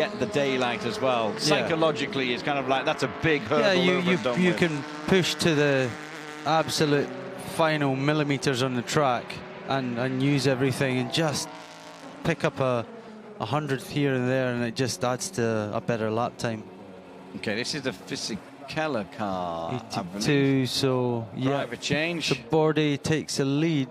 get the daylight as well. Psychologically, it's kind of like that's a big hurdle. Yeah, you can push to the absolute final millimeters on the track and use everything and just pick up a hundredth here and there, and it just adds to a better lap time. Okay, this is the Fisichella car. 82, so yeah. Driver change. So Bordy takes a lead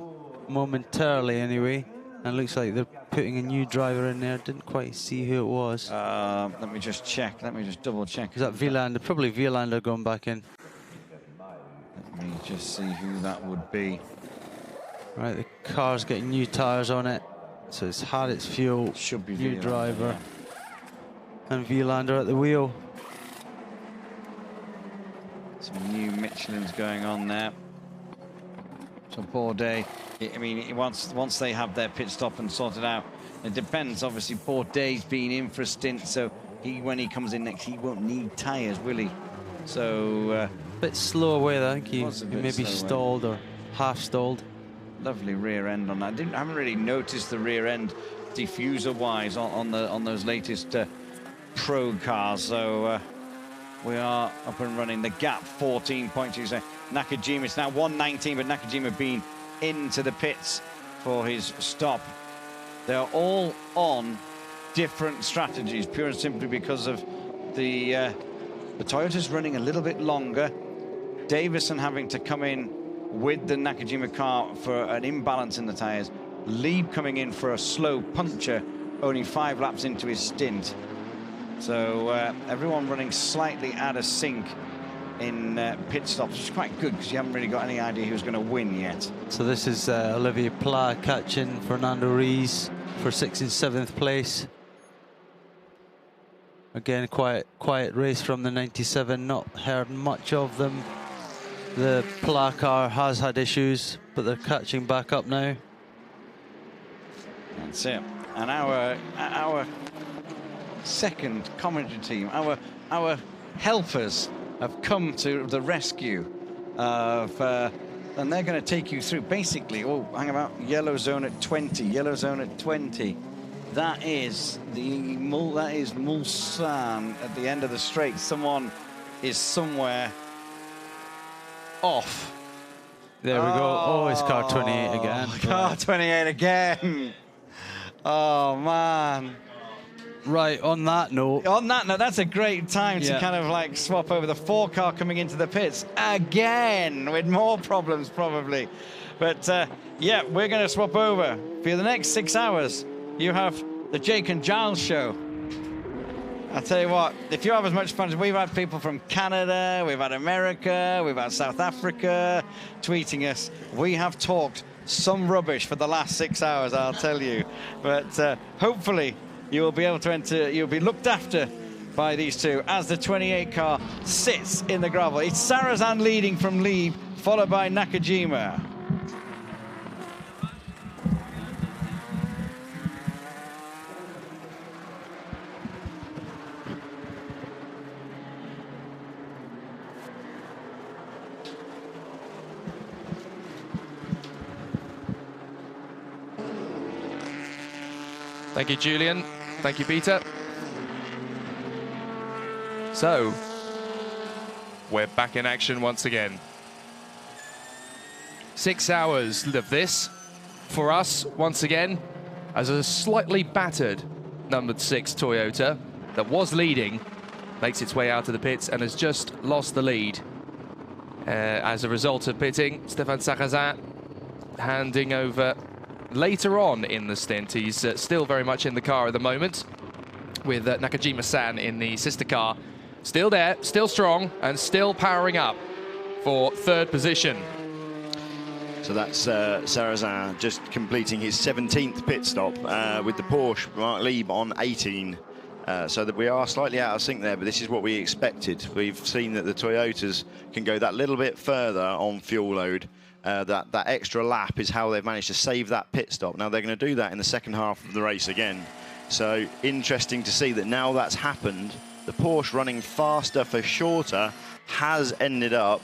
momentarily anyway, and looks like they're putting a new driver in there. Didn't quite see who it was. Let me just check. Let me just double check. Is that Vielander? Probably Vielander going back in. Let me just see who that would be. Right, the car's getting new tyres on it, so it's had its fuel. Should be new Vielander, driver, yeah. and Vielander at the wheel. Some new Michelin's going on there. So Bourdais, I mean, once they have their pit stop and sorted out, it depends. Obviously, Bourdais being in for a stint, so when he comes in next, he won't need tyres, will he? So bit slow away, I think he maybe stalled or half stalled. Lovely rear end on that. I haven't really noticed the rear end diffuser-wise on those latest Pro cars. So we are up and running. The gap 14.2. So Nakajima, it's now 1:19, but Nakajima being into the pits for his stop. They're all on different strategies, pure and simply because of the Toyota's running a little bit longer. Davison having to come in with the Nakajima car for an imbalance in the tyres. Lieb coming in for a slow puncture, only 5 laps into his stint. So everyone running slightly out of sync in pit stops, which is quite good because you haven't really got any idea who's going to win yet. So this is Olivier Pla catching Fernando Rees for 6th and 7th place. Again, quiet race from the 97, not heard much of them. The Pla car has had issues, but they're catching back up now. That's it. And our second commentary team, our helpers have come to the rescue of, and they're going to take you through basically. Oh, hang about, yellow zone at 20, yellow zone at 20. That is Mulsanne at the end of the straight. Someone is somewhere off. There we go. Oh, it's car 28 again. Car 28 again. Oh, man. Right, on that note. On that note, that's a great time to kind of like swap over. The 4 car coming into the pits again with more problems probably. But yeah, we're going to swap over. For the next 6 hours, you have the Jake and Giles show. I'll tell you what, if you have as much fun as we've had, people from Canada, we've had America, we've had South Africa tweeting us. We have talked some rubbish for the last 6 hours, I'll tell you. But hopefully you will be able to enter, you'll be looked after by these two as the 28 car sits in the gravel. It's Sarrazin leading from Lieb, followed by Nakajima. Thank you, Julian. Thank you, Peter. So, we're back in action once again. 6 hours of this for us, once again, as a slightly battered numbered 6 Toyota that was leading makes its way out of the pits and has just lost the lead. As a result of pitting, Stéphane Sarrazin handing over later on in the stint. He's still very much in the car at the moment, with Nakajima-san in the sister car. Still there, still strong, and still powering up for 3rd position. So that's Sarrazin just completing his 17th pit stop with the Porsche, Mark Lieb on 18. So that we are slightly out of sync there, but this is what we expected. We've seen that the Toyotas can go that little bit further on fuel load. That extra lap is how they've managed to save that pit stop. Now they're going to do that in the second half of the race again. So interesting to see that now that's happened, the Porsche running faster for shorter has ended up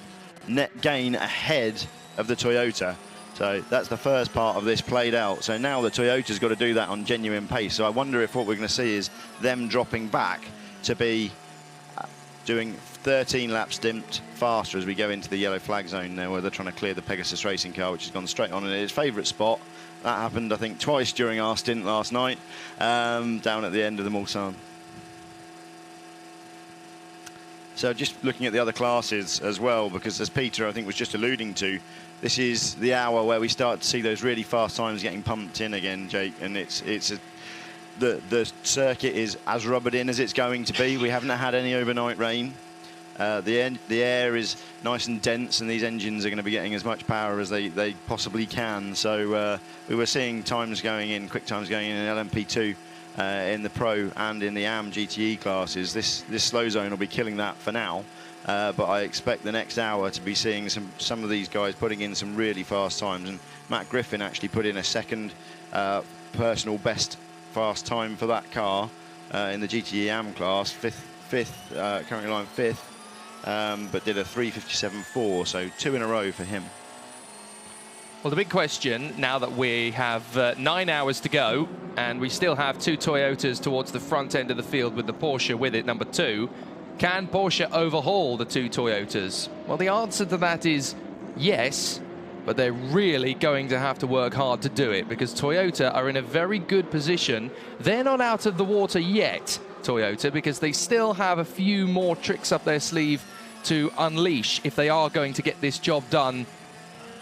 net gain ahead of the Toyota. So that's the first part of this played out. So now the Toyota's got to do that on genuine pace. So I wonder if what we're going to see is them dropping back to be doing 13 lap stint faster as we go into the yellow flag zone now, where they're trying to clear the Pegasus racing car, which has gone straight on in its favourite spot. That happened, I think, twice during our stint last night, down at the end of the Mulsanne. So just looking at the other classes as well, because as Peter, I think, was just alluding to, this is the hour where we start to see those really fast times getting pumped in again, Jake, and the circuit is as rubbered in as it's going to be. We haven't had any overnight rain. The air is nice and dense, and these engines are going to be getting as much power as they possibly can. So we were seeing times going in, quick times going in LMP2 in the Pro and in the AM GTE classes. This slow zone will be killing that for now. But I expect the next hour to be seeing some of these guys putting in some really fast times. And Matt Griffin actually put in a second personal best fast time for that car in the GTE AM class, fifth, currently lying fifth, but did a 3:57.4, so 2 in a row for him. Well, the big question, now that we have 9 hours to go, and we still have 2 Toyotas towards the front end of the field with the Porsche with it, number 2, can Porsche overhaul the 2 Toyotas? Well, the answer to that is yes, but they're really going to have to work hard to do it, because Toyota are in a very good position. They're not out of the water yet, Toyota, because they still have a few more tricks up their sleeve to unleash if they are going to get this job done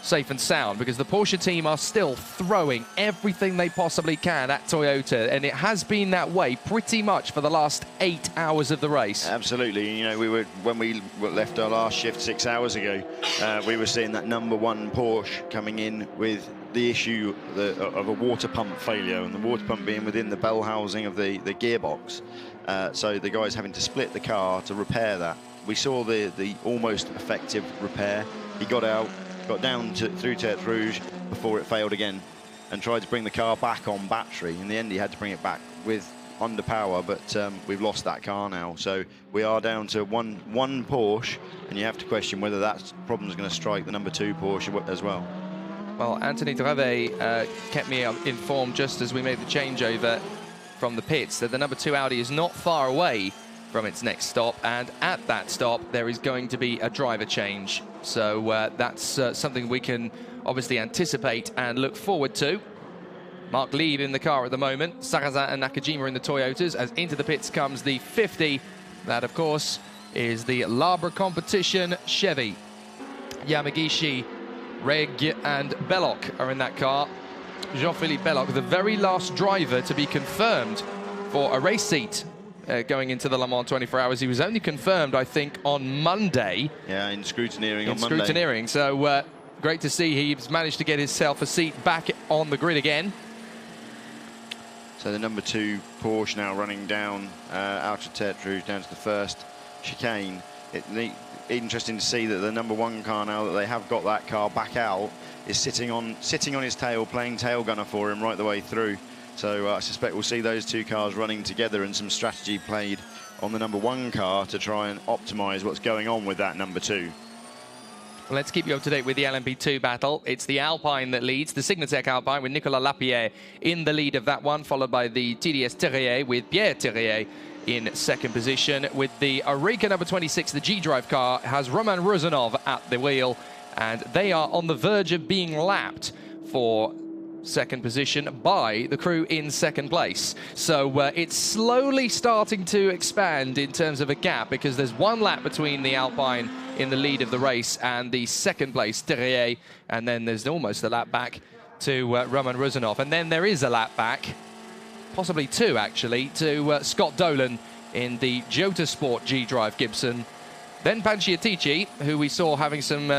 safe and sound, because the Porsche team are still throwing everything they possibly can at Toyota, and it has been that way pretty much for the last 8 hours of the race. Absolutely. You know, when we left our last shift 6 hours ago, we were seeing that number 1 Porsche coming in with the issue of a water pump failure, and the water pump being within the bell housing of the gearbox. So the guys having to split the car to repair that. We saw the almost effective repair. He got out, got down through Tertre Rouge before it failed again, and tried to bring the car back on battery. In the end, he had to bring it back with under power, but we've lost that car now. So we are down to one Porsche, and you have to question whether that problem is going to strike the number 2 Porsche as well. Well, Anthony Drevet kept me informed just as we made the changeover from the pits that the number 2 Audi is not far away from its next stop, and at that stop there is going to be a driver change. So that's something we can obviously anticipate and look forward to. Mark Lieb in the car at the moment, Sarthe and Nakajima in the Toyotas, as into the pits comes the 50. That, of course, is the Labre competition Chevy. Yamagishi, Reg and Belloc are in that car. Jean-Philippe Belloc, the very last driver to be confirmed for a race seat going into the Le Mans 24 Hours. He was only confirmed, I think, on Monday. Yeah, in scrutineering on Monday. Scrutineering, so great to see he's managed to get himself a seat back on the grid again. So the number 2 Porsche now running down out of Tertre Rouge down to the first chicane. Interesting to see that the number 1 car, now that they have got that car back out, is sitting on his tail, playing tail gunner for him right the way through. So I suspect we'll see those 2 cars running together, and some strategy played on the number 1 car to try and optimise what's going on with that number 2. Let's keep you up to date with the LMP2 battle. It's the Alpine that leads, the Signatech Alpine, with Nicolas Lapierre in the lead of that one, followed by the TDS Terrier with Pierre Terrier in second position. With the Areca number 26, the G-Drive car has Roman Rozanov at the wheel, and they are on the verge of being lapped for second position by the crew in second place. So it's slowly starting to expand in terms of a gap, because there's 1 lap between the Alpine in the lead of the race and the second place Terrier, and then there's almost a lap back to Roman Rozanov, and then there is a lap back, possibly 2 actually, to Scott Dolan in the Jota Sport G-Drive Gibson. Then Panciatici, who we saw having some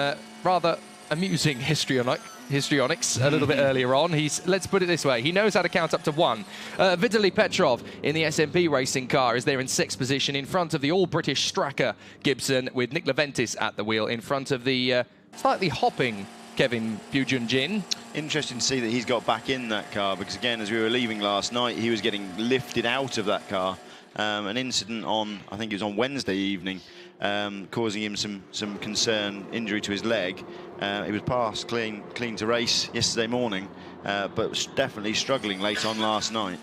rather amusing histrionics a little bit earlier on. Let's put it this way, he knows how to count up to 1. Vitaly Petrov in the SMP racing car is there in 6th position, in front of the all-British Stracker Gibson, with Nick Leventis at the wheel, in front of the slightly hopping Kevin Bujun-Jin. Interesting to see that he's got back in that car, because again, as we were leaving last night, he was getting lifted out of that car. An incident on, I think it was on Wednesday evening, causing him some concern, injury to his leg. He was passed clean to race yesterday morning, but was definitely struggling late on last night.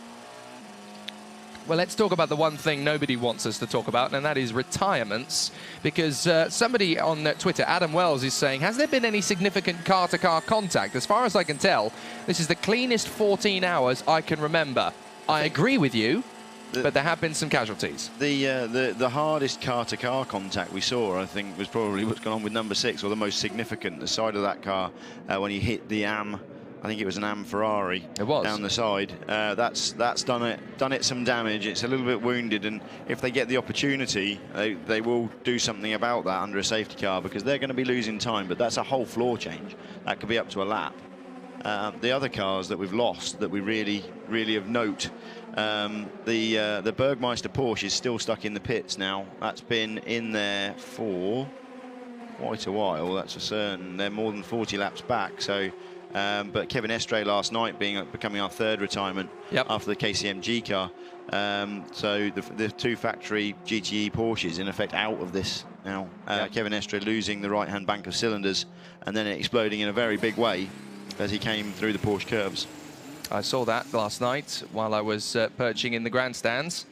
Well, let's talk about the one thing nobody wants us to talk about, and that is retirements. Because somebody on Twitter, Adam Wells, is saying, has there been any significant car-to-car contact? As far as I can tell, this is the cleanest 14 hours I can remember. I agree with you, but there have been some casualties. The hardest car-to-car contact we saw, I think, was probably what's gone on with number 6, or the most significant, the side of that car, when he hit the AM. I think it was an AM Ferrari. It was. Down the side. That's done it some damage. It's a little bit wounded, and if they get the opportunity, they will do something about that under a safety car, because they're going to be losing time. But that's a whole floor change. That could be up to a lap. The other cars that we've lost that we really of note, the Bergmeister Porsche is still stuck in the pits now. That's been in there for quite a while. That's for certain. They're more than 40 laps back. So. But Kevin Estre last night becoming our 3rd retirement after the KCMG car. So the 2 factory GTE Porsches in effect out of this now. Kevin Estre losing the right-hand bank of cylinders and then exploding in a very big way as he came through the Porsche curves. I saw that last night while I was perching in the grandstands.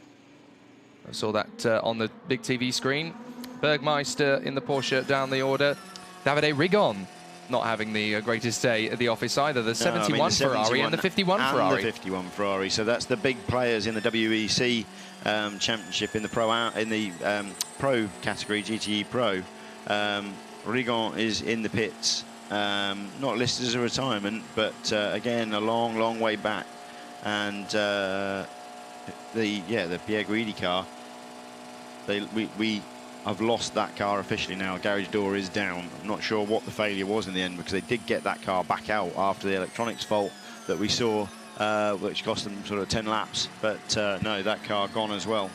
I saw that on the big TV screen. Bergmeister in the Porsche down the order. Davide Rigon not having the greatest day at the office either. The 71 Ferrari and the 51 Ferrari. The 51 Ferrari. So that's the big players in the WEC Championship in the Pro category, GTE Pro. Rigon is in the pits, not listed as a retirement, but again a long way back. And the Pierre Guidi car. I've lost that car officially now. Garage door is down. I'm not sure what the failure was in the end, because they did get that car back out after the electronics fault that we saw, which cost them sort of 10 laps. But no, that car gone as well.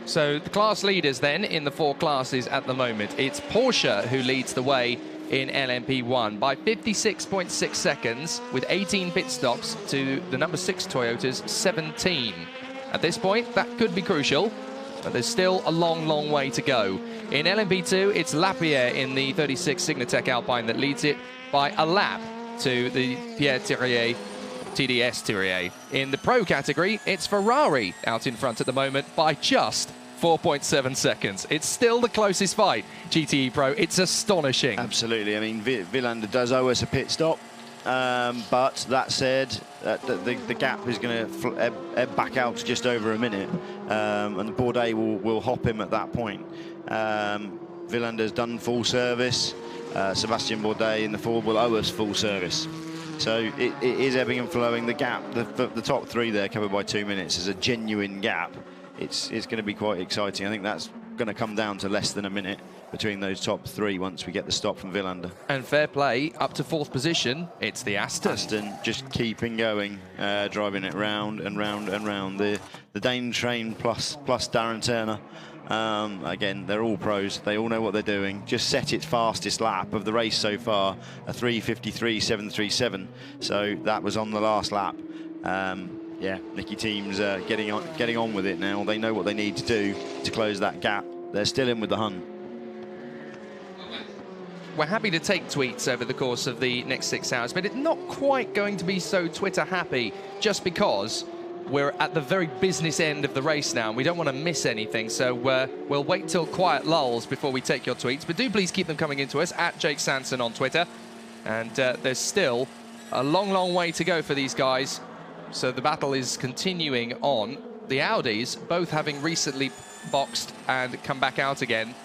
So the class leaders then in the 4 classes at the moment. It's Porsche who leads the way in LMP1 by 56.6 seconds with 18 pit stops to the number 6 Toyota's 17. At this point, that could be crucial. But there's still a long way to go. In LMP2, it's Lapierre in the 36 Signatech Alpine that leads it by a lap to the Pierre Thirier TDS Thirier. In the Pro category, it's Ferrari out in front at the moment by just 4.7 seconds. It's still the closest fight. GTE Pro, it's astonishing. Absolutely. I mean, Villander does owe us a pit stop. But that said, the gap is going to ebb back out to just over a minute, and Bourdais will hop him at that point. Villander's done full service. Sebastien Bourdais in the Ford will owe us full service. So it is ebbing and flowing. The gap, the top 3 there covered by 2 minutes, is a genuine gap. It's going to be quite exciting. I think that's going to come down to less than a minute between those top 3 once we get the stop from Villander. And fair play, up to 4th position, it's the Aston. Aston just keeping going, driving it round and round and round. The Dane train plus Darren Turner. Again, they're all pros. They all know what they're doing. Just set its fastest lap of the race so far, a 3:53.737. So that was on the last lap. Yeah, Nicky Team's getting on with it now. They know what they need to do to close that gap. They're still in with the Hun. We're happy to take tweets over the course of the next 6 hours, but it's not quite going to be so Twitter happy, just because we're at the very business end of the race now and we don't want to miss anything. So we'll wait till quiet lulls before we take your tweets, but do please keep them coming into us at Jake Sanson on Twitter. And there's still a long way to go for these guys. So the battle is continuing on. The Audis, both having recently boxed and come back out again.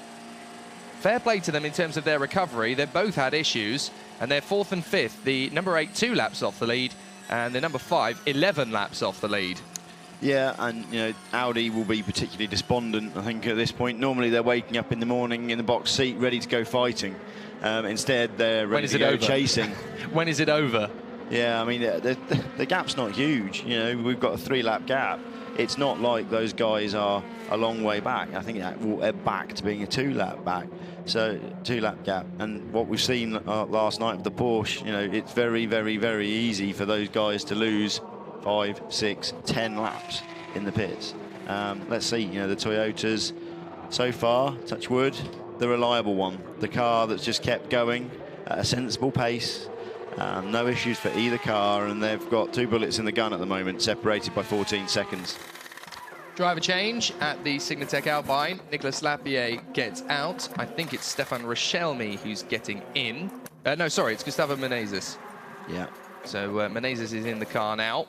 Fair play to them in terms of their recovery. They've both had issues, and they're 4th and 5th. The number 8, 2 laps off the lead, and the number 5, 11 laps off the lead. Yeah, and you know, Audi will be particularly despondent, I think, at this point. Normally they're waking up in the morning in the box seat, ready to go fighting. Instead, they're ready to go chasing. When is it over? Yeah, I mean, the gap's not huge. You know, we've got a 3-lap gap. It's not like those guys are a long way back. I think that will ebb back to being a 2-lap back. So 2-lap gap. And what we've seen last night with the Porsche, you know, it's very easy for those guys to lose 5, 6, 10 laps. in the pits. Let's see, you know, the Toyotas so far, touch wood, the reliable one, the car that's just kept going at a sensible pace. No issues for either car, and they've got 2 bullets in the gun at the moment, separated by 14 seconds. Driver change at the Signatech Alpine. Nicolas Lapierre gets out. I think it's Stefan Richelme who's getting in. No, sorry, it's Gustavo Menezes. Yeah. So Menezes is in the car now.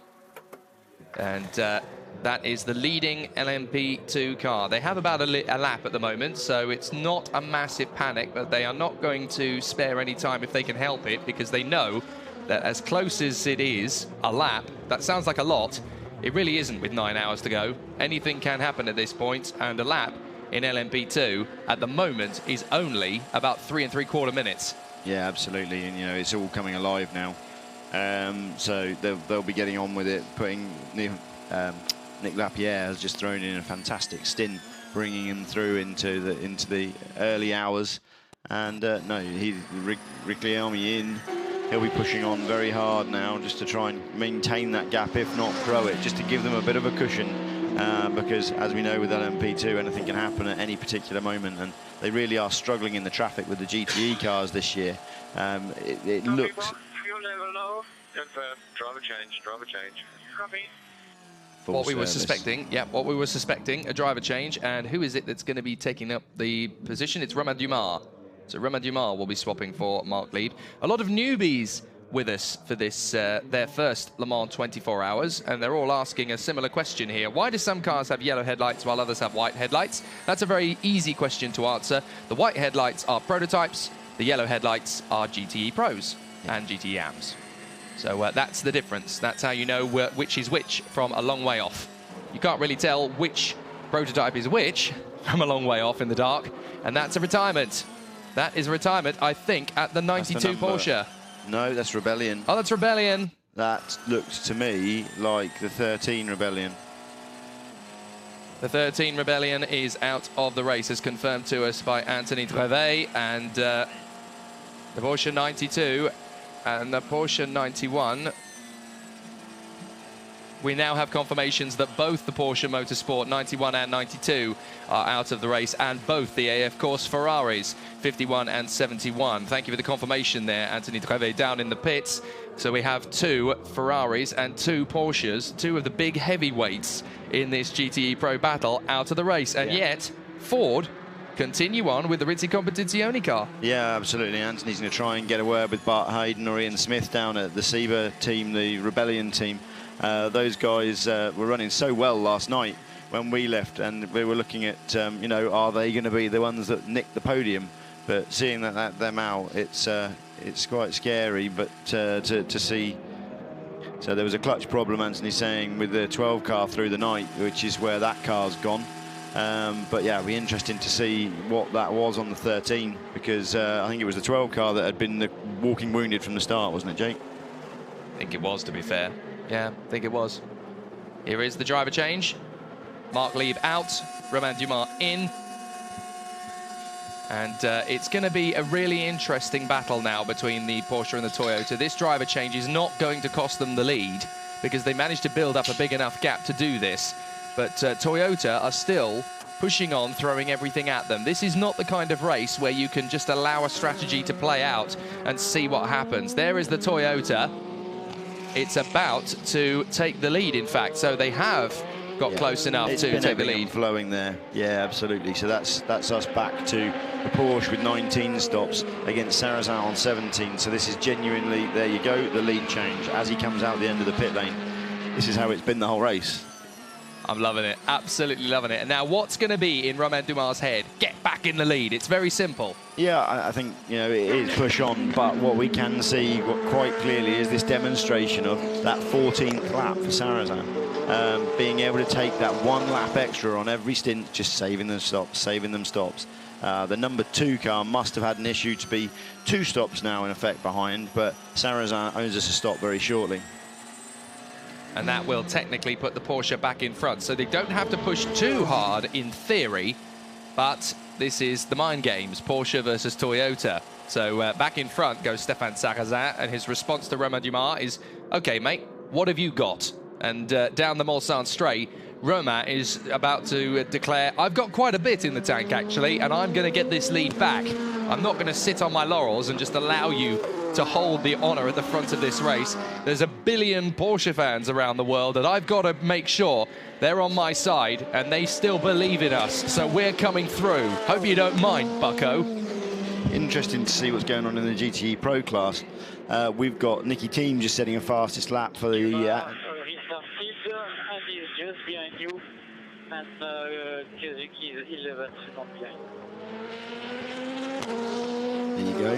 And that is the leading LMP2 car. They have about a lap at the moment, so it's not a massive panic, but they are not going to spare any time if they can help it, because they know that as close as it is, a lap, that sounds like a lot. It really isn't with 9 hours to go. Anything can happen at this point, and a lap in LMP2 at the moment is only about 3 3/4 minutes. Yeah, absolutely, and you know, it's all coming alive now. So they'll be getting on with it, putting Nick Lapierre has just thrown in a fantastic stint, bringing him through into the early hours. And no, Richelme in. He'll be pushing on very hard now just to try and maintain that gap, if not grow it, just to give them a bit of a cushion. Because, as we know, with LMP2, anything can happen at any particular moment, and they really are struggling in the traffic with the GTE cars this year. It looks... Fuel level low. Driver change. Copy. What we were suspecting, what we were suspecting, a driver change. And who is it that's going to be taking up the position? It's Romain Dumas. So Romain Dumas will be swapping for Mark Lieb. A lot of newbies with us for this, their first Le Mans 24 hours, and they're all asking a similar question here. Why do some cars have yellow headlights while others have white headlights? That's a very easy question to answer. The white headlights are prototypes, the yellow headlights are GTE Pros and GTE AMs. So that's the difference. That's how you know which is which from a long way off. You can't really tell which prototype is which from a long way off in the dark, and that's a retirement. That is a retirement, I think, at the 92 Porsche. No, that's Rebellion. Oh, that's Rebellion. That looked to me like the 13 Rebellion. The 13 Rebellion is out of the race, as confirmed to us by Anthony Trevet, and the Porsche 92 and the Porsche 91. We now have confirmations that both the Porsche Motorsport 91 and 92 are out of the race, and both the AF Course Ferraris 51 and 71. Thank you for the confirmation there, Anthony Trevet, down in the pits. So we have 2 Ferraris and 2 Porsches, 2 of the big heavyweights in this GTE Pro battle, out of the race. And yet, Ford continue on with the Rizzi Competizione car. Yeah, absolutely. Anthony's going to try and get a word with Bart Hayden or Ian Smith down at the Seba team, the Rebellion team. Those guys were running so well last night when we left, and we were looking at, you know, are they going to be the ones that nick the podium? But seeing them out, it's quite scary. But to see, so there was a clutch problem, Anthony's saying, with the 12 car through the night, which is where that car's gone. But yeah, it'll be interesting to see what that was on the 13, because I think it was the 12 car that had been the walking wounded from the start, wasn't it, Jake? I think it was, to be fair. Yeah, I think it was. Here is the driver change. Mark Lieb out, Romain Dumas in. And it's going to be a really interesting battle now between the Porsche and the Toyota. This driver change is not going to cost them the lead, because they managed to build up a big enough gap to do this. But Toyota are still pushing on, throwing everything at them. This is not the kind of race where you can just allow a strategy to play out and see what happens. There is the Toyota. It's about to take the lead, in fact. So they have got close enough to take the lead. Flowing there. Yeah, absolutely. So that's us back to the Porsche with 19 stops against Sarrazin on 17. So this is genuinely, there you go, the lead change as he comes out the end of the pit lane. This is how it's been the whole race. I'm loving it, absolutely loving it. And now what's going to be in Romain Dumas' head? Get back in the lead. It's very simple. Yeah, I think, you know, it is push on, but what we can see quite clearly is this demonstration of that 14th lap for Sarrazin. Being able to take that 1 lap extra on every stint, just saving them stops, The number 2 car must have had an issue to be 2 stops now in effect behind, but Sarrazin owes us a stop very shortly. And that will technically put the Porsche back in front. So they don't have to push too hard in theory, but this is the mind games, Porsche versus Toyota. So back in front goes Stéphane Sarrazin, and his response to Romain Dumas is, okay, mate, what have you got? And down the Mulsanne straight, Romain is about to declare, I've got quite a bit in the tank actually, and I'm going to get this lead back. I'm not going to sit on my laurels and just allow you to hold the honour at the front of this race. There's a billion Porsche fans around the world, and I've got to make sure they're on my side and they still believe in us. So we're coming through. Hope you don't mind, bucko. Interesting to see what's going on in the GTE Pro class. We've got Nicky Team just setting a fastest lap for the... and he's just behind you, and Kazuki is 11 seconds behind. There you go.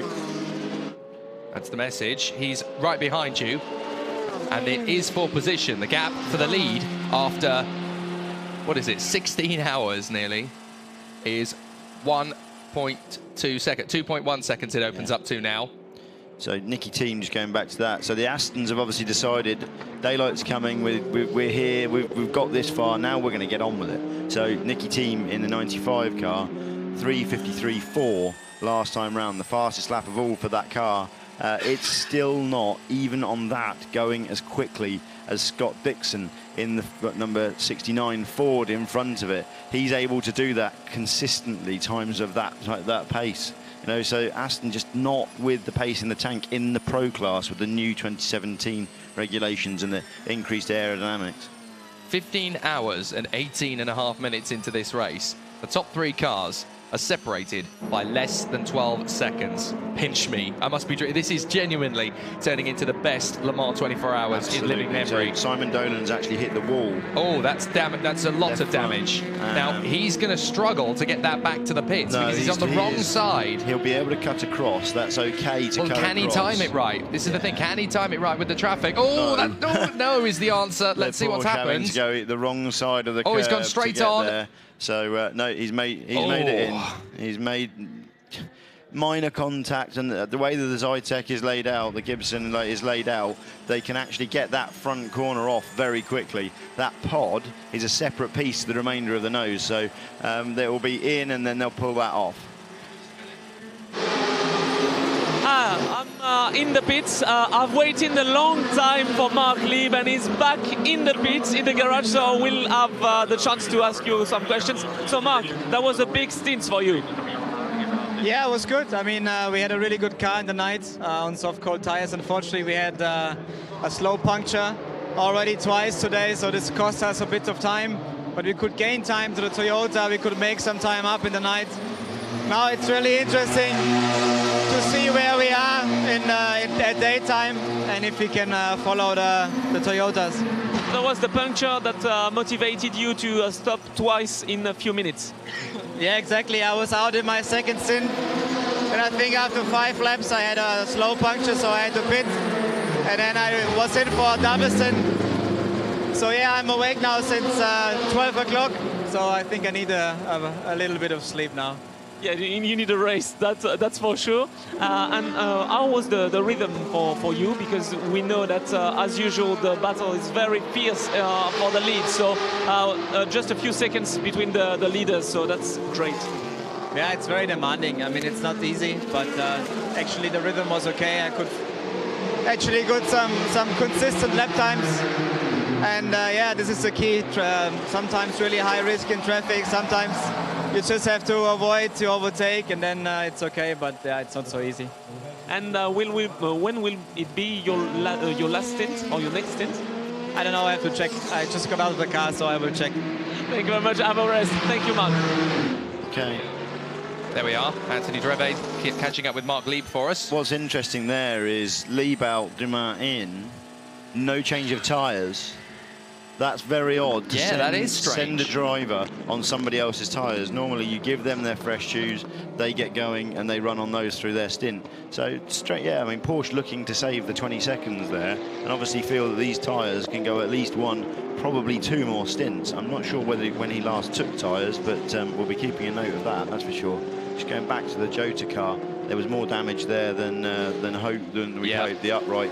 That's the message. He's right behind you, and it is for position. The gap for the lead after, what is it, 16 hours nearly, is 1.2 seconds, 2.1 seconds it opens up to now. So Nicky Team just going back to that. So the Astons have obviously decided daylight's coming, we're here, we've got this far, now we're going to get on with it. So Nicky Team in the 95 car, 3:53.4 last time round, the fastest lap of all for that car. It's still not, even on that, going as quickly as Scott Dixon in the number 69 Ford in front of it. He's able to do that consistently, times of that pace. You know, so Aston just not with the pace in the tank in the Pro class with the new 2017 regulations and the increased aerodynamics. 15 hours and 18.5 minutes into this race. The top three cars are separated by less than 12 seconds. Pinch me. I must be... This is genuinely turning into the best Le Mans 24 hours Absolutely. in living memory. So Simon Dolan's actually hit the wall. Oh, that's a lot of damage. Now, he's going to struggle to get that back to the pits because he's on the wrong side. He'll be able to cut across. That's okay to cut across. Can he time it right? This is the thing. Can he time it right with the traffic? Oh, no is the answer. Let's see what's happened. To go the wrong side of the curve. Oh, he's gone straight on. There. So no, he's made it in. He's made minor contact, and the way that the Zytek is laid out, the Gibson is laid out, they can actually get that front corner off very quickly. That pod is a separate piece to the remainder of the nose, so they will be in and then they'll pull that off. I'm in the pits. I've waited a long time for Mark Lieb, and he's back in the pits, in the garage, so we'll have the chance to ask you some questions. So Mark, that was a big stint for you. Yeah, it was good. I mean, we had a really good car in the night on soft cold tires. Unfortunately, we had a slow puncture already twice today, so this cost us a bit of time, but we could gain time to the Toyota. We could make some time up in the night. Now it's really interesting to see where we are at daytime and if we can follow the Toyotas. That was the puncture that motivated you to stop twice in a few minutes. Yeah, exactly. I was out in my second stint, and I think after 5 laps I had a slow puncture, so I had to pit, and then I was in for a double stint. So yeah, I'm awake now since 12 o'clock, so I think I need a little bit of sleep now. Yeah, you need a race, that's for sure. And how was the rhythm for you? Because we know that, as usual, the battle is very fierce for the lead. So just a few seconds between the leaders, so that's great. Yeah, it's very demanding. I mean, it's not easy, but actually the rhythm was okay. I could actually get some consistent lap times. And yeah, this is the key. Sometimes really high risk in traffic, sometimes you just have to avoid to overtake, and then it's okay, but yeah, it's not so easy. And when will it be your last stint or your next stint? I don't know, I have to check. I just got out of the car, so I will check. Thank you very much. Have a rest. Thank you, Mark. Okay. There we are. Anthony Dreve catching up with Mark Lieb for us. What's interesting there is Lieb out, Dumas in, no change of tyres. That's very odd. Yeah, that is strange. Send a driver on somebody else's tyres. Normally you give them their fresh shoes, they get going and they run on those through their stint. So straight, yeah, I mean, Porsche looking to save the 20 seconds there and obviously feel that these tyres can go at least 1, probably 2 more stints. I'm not sure when he last took tyres, but we'll be keeping a note of that, that's for sure. Just going back to the Jota car, there was more damage there than we hoped. The upright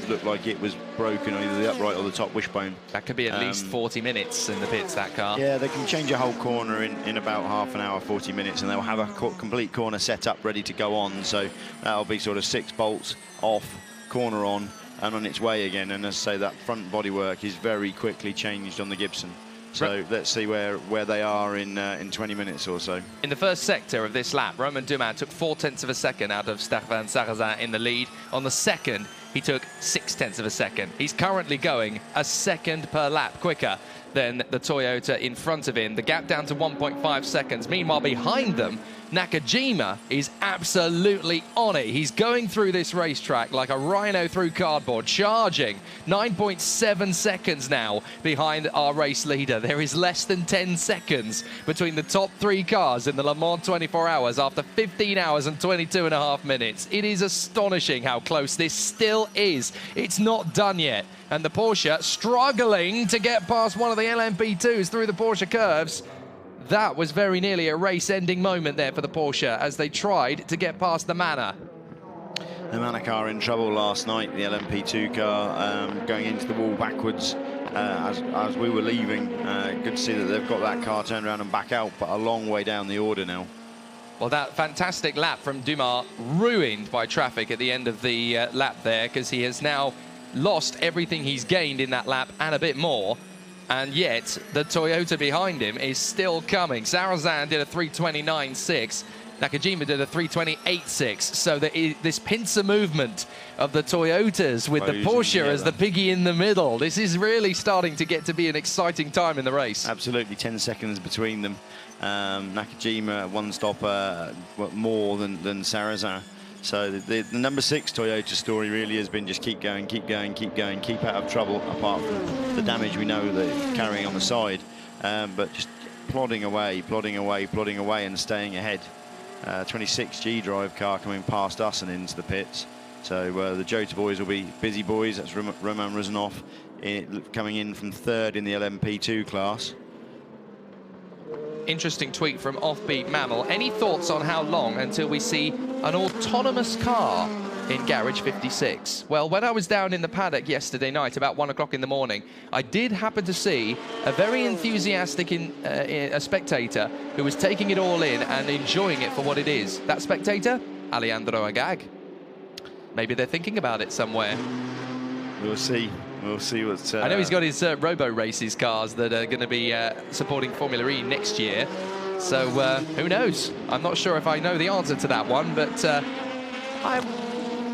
looked like it was broken, either the upright or the top wishbone. That could be at least 40 minutes in the pits, that car. Yeah, they can change a whole corner in about half an hour, 40 minutes, and they'll have a complete corner set up ready to go on. So that'll be sort of 6 bolts off, corner on, and on its way again. And as I say, that front bodywork is very quickly changed on the Gibson. So let's see where they are in 20 minutes or so. In the first sector of this lap, Romain Dumas took 0.4 of a second out of Stefan Sarthe in the lead. On the second, he took 0.6 of a second. He's currently going a second per lap quicker than the Toyota in front of him. The gap down to 1.5 seconds. Meanwhile, behind them, Nakajima is absolutely on it. He's going through this racetrack like a rhino through cardboard, charging 9.7 seconds now behind our race leader. There is less than 10 seconds between the top 3 cars in the Le Mans 24 hours after 15 hours and 22.5 minutes. It is astonishing how close this still is. It's not done yet. And the Porsche struggling to get past one of the LMP2s through the Porsche curves. That was very nearly a race-ending moment there for the Porsche as they tried to get past the Manor. The Manor car in trouble last night, the LMP2 car going into the wall backwards as we were leaving. Good to see that they've got that car turned around and back out, but a long way down the order now. Well, that fantastic lap from Dumas ruined by traffic at the end of the lap there, because he has now lost everything he's gained in that lap and a bit more. And yet, the Toyota behind him is still coming. Sarrazin did a 3:29.6. Nakajima did a 3:28.6. So this pincer movement of the Toyotas with the Porsche as the piggy in the middle. This is really starting to get to be an exciting time in the race. Absolutely, 10 seconds between them. Nakajima, one stop more than Sarrazin. So the number 6 Toyota story really has been just keep going, keep going, keep going, keep out of trouble, apart from the damage we know that it's carrying on the side. But just plodding away, plodding away, plodding away and staying ahead. 26 G-Drive car coming past us and into the pits. So the Jota boys will be busy boys. That's Roman Ruzanov coming in from 3rd in the LMP2 class. Interesting tweet from Offbeat Mammal. Any thoughts on how long until we see an autonomous car in Garage 56? Well, when I was down in the paddock yesterday night, about 1 o'clock in the morning, I did happen to see a very enthusiastic a spectator who was taking it all in and enjoying it for what it is. That spectator? Alejandro Agag. Maybe they're thinking about it somewhere. We'll see. We'll see what's... I know he's got his Robo Races cars that are going to be supporting Formula E next year. So who knows? I'm not sure if I know the answer to that one, but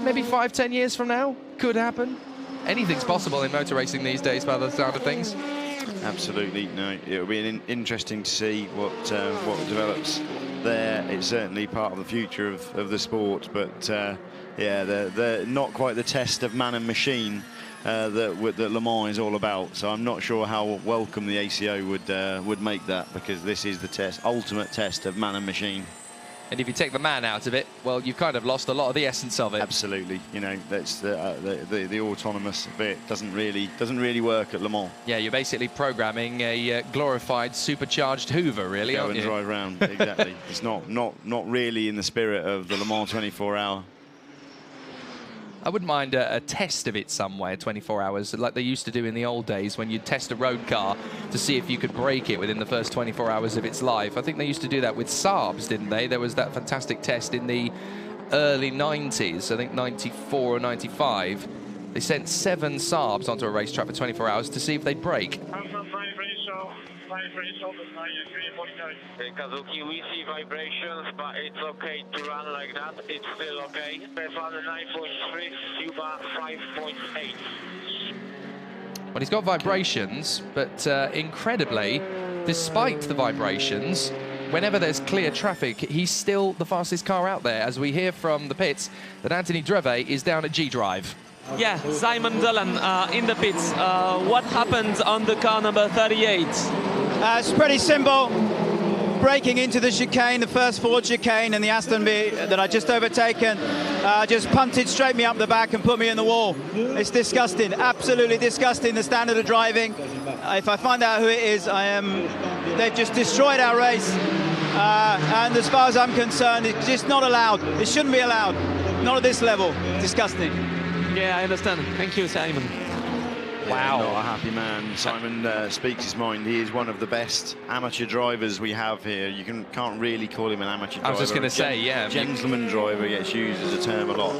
maybe 5-10 years from now could happen. Anything's possible in motor racing these days by the sound of things. Absolutely. No, it'll be interesting to see what develops there. It's certainly part of the future of the sport, but yeah, they're not quite the test of man and machine that Le Mans is all about. So I'm not sure how welcome the ACO would make that, because this is the ultimate test of man and machine. And if you take the man out of it, well, you've kind of lost a lot of the essence of it. Absolutely. You know, that's the autonomous bit doesn't really work at Le Mans. Yeah, you're basically programming a glorified supercharged Hoover, really, Go aren't and you? drive around. Exactly. It's not really in the spirit of the Le Mans 24-hour. I wouldn't mind a test of it somewhere, 24 hours, like they used to do in the old days when you'd test a road car to see if you could break it within the first 24 hours of its life. I think they used to do that with Saabs, didn't they? There was that fantastic test in the early 90s, I think 94 or 95. They sent 7 Saabs onto a racetrack for 24 hours to see if they'd break. Kazuki, we see vibrations, but it's okay to run like that. It's still okay. Stefan 9.3, Cuba 5.8. Well, he's got vibrations, but incredibly, despite the vibrations, whenever there's clear traffic, he's still the fastest car out there, as we hear from the pits that Anthony Dreve is down at G-Drive. Yeah, Simon Dolan in the pits. What happened on the car number 38? It's pretty simple. Braking into the chicane, the first Ford chicane, and the Aston V that I just overtaken just punted straight me up the back and put me in the wall. It's disgusting, absolutely disgusting, the standard of driving. If I find out who it is, they've just destroyed our race. And as far as I'm concerned, it's just not allowed. It shouldn't be allowed, not at this level. Disgusting. Yeah, I understand. Thank you, Simon. Wow. Not a happy man. Simon speaks his mind. He is one of the best amateur drivers we have here. You can't really call him an amateur driver. I was just going to say, yeah. Gentleman driver gets used as a term a lot.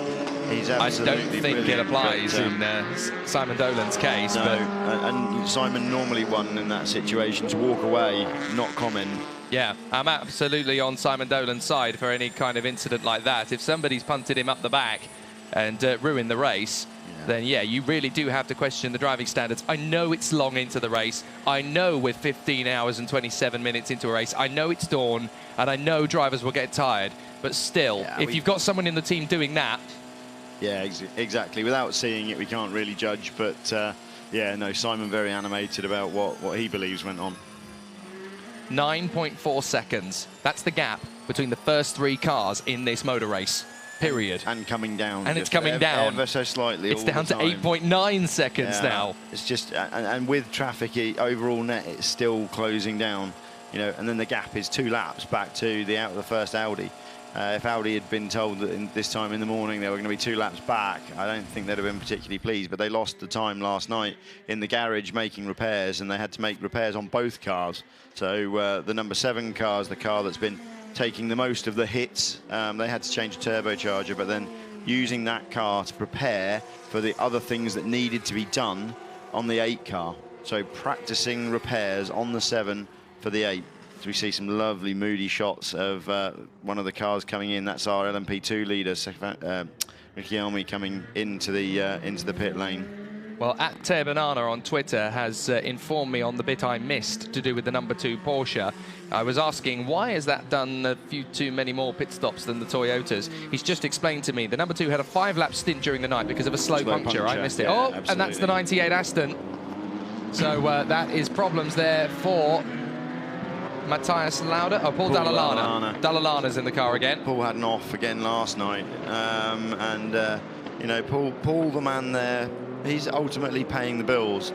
He's absolutely I don't think it applies in Simon Dolan's case. No, but and Simon normally won in that situation to walk away, not comment. Yeah, I'm absolutely on Simon Dolan's side for any kind of incident like that. If somebody's punted him up the back and ruined the race, then yeah, you really do have to question the driving standards. I know it's long into the race. I know we're 15 hours and 27 minutes into a race. I know it's dawn, and I know drivers will get tired. But still, if you've got someone in the team doing that... Yeah, exactly. Without seeing it, we can't really judge. But yeah, no, Simon very animated about what he believes went on. 9.4 seconds. That's the gap between the first 3 cars in this motor race. Period. And coming down. And it's coming down. Ever so slightly. It's down to 8.9 seconds now. It's just, and with traffic, overall net, it's still closing down. You know, and then the gap is 2 laps back to the first Audi. If Audi had been told that this time in the morning they were going to be 2 laps back, I don't think they'd have been particularly pleased. But they lost the time last night in the garage making repairs, and they had to make repairs on both cars. So the number 7 car is the car that's been taking the most of the hits. They had to change a turbocharger, but then using that car to prepare for the other things that needed to be done on the 8 car. So practicing repairs on the 7 for the 8. So we see some lovely moody shots of one of the cars coming in. That's our LMP2 leader, Ricky coming into the pit lane. Well, @TearBanana on Twitter has informed me on the bit I missed to do with the number 2 Porsche. I was asking, why has that done a few too many more pit stops than the Toyotas? He's just explained to me the number 2 had a 5-lap stint during the night because of a slow puncture. I missed it. Yeah, oh, absolutely. And that's the 98 Aston. So that is problems there for Matthias Lauda. Oh, Paul Dallalana. Dallalana's in the car again. Paul had an off again last night. You know, Paul, the man there, he's ultimately paying the bills.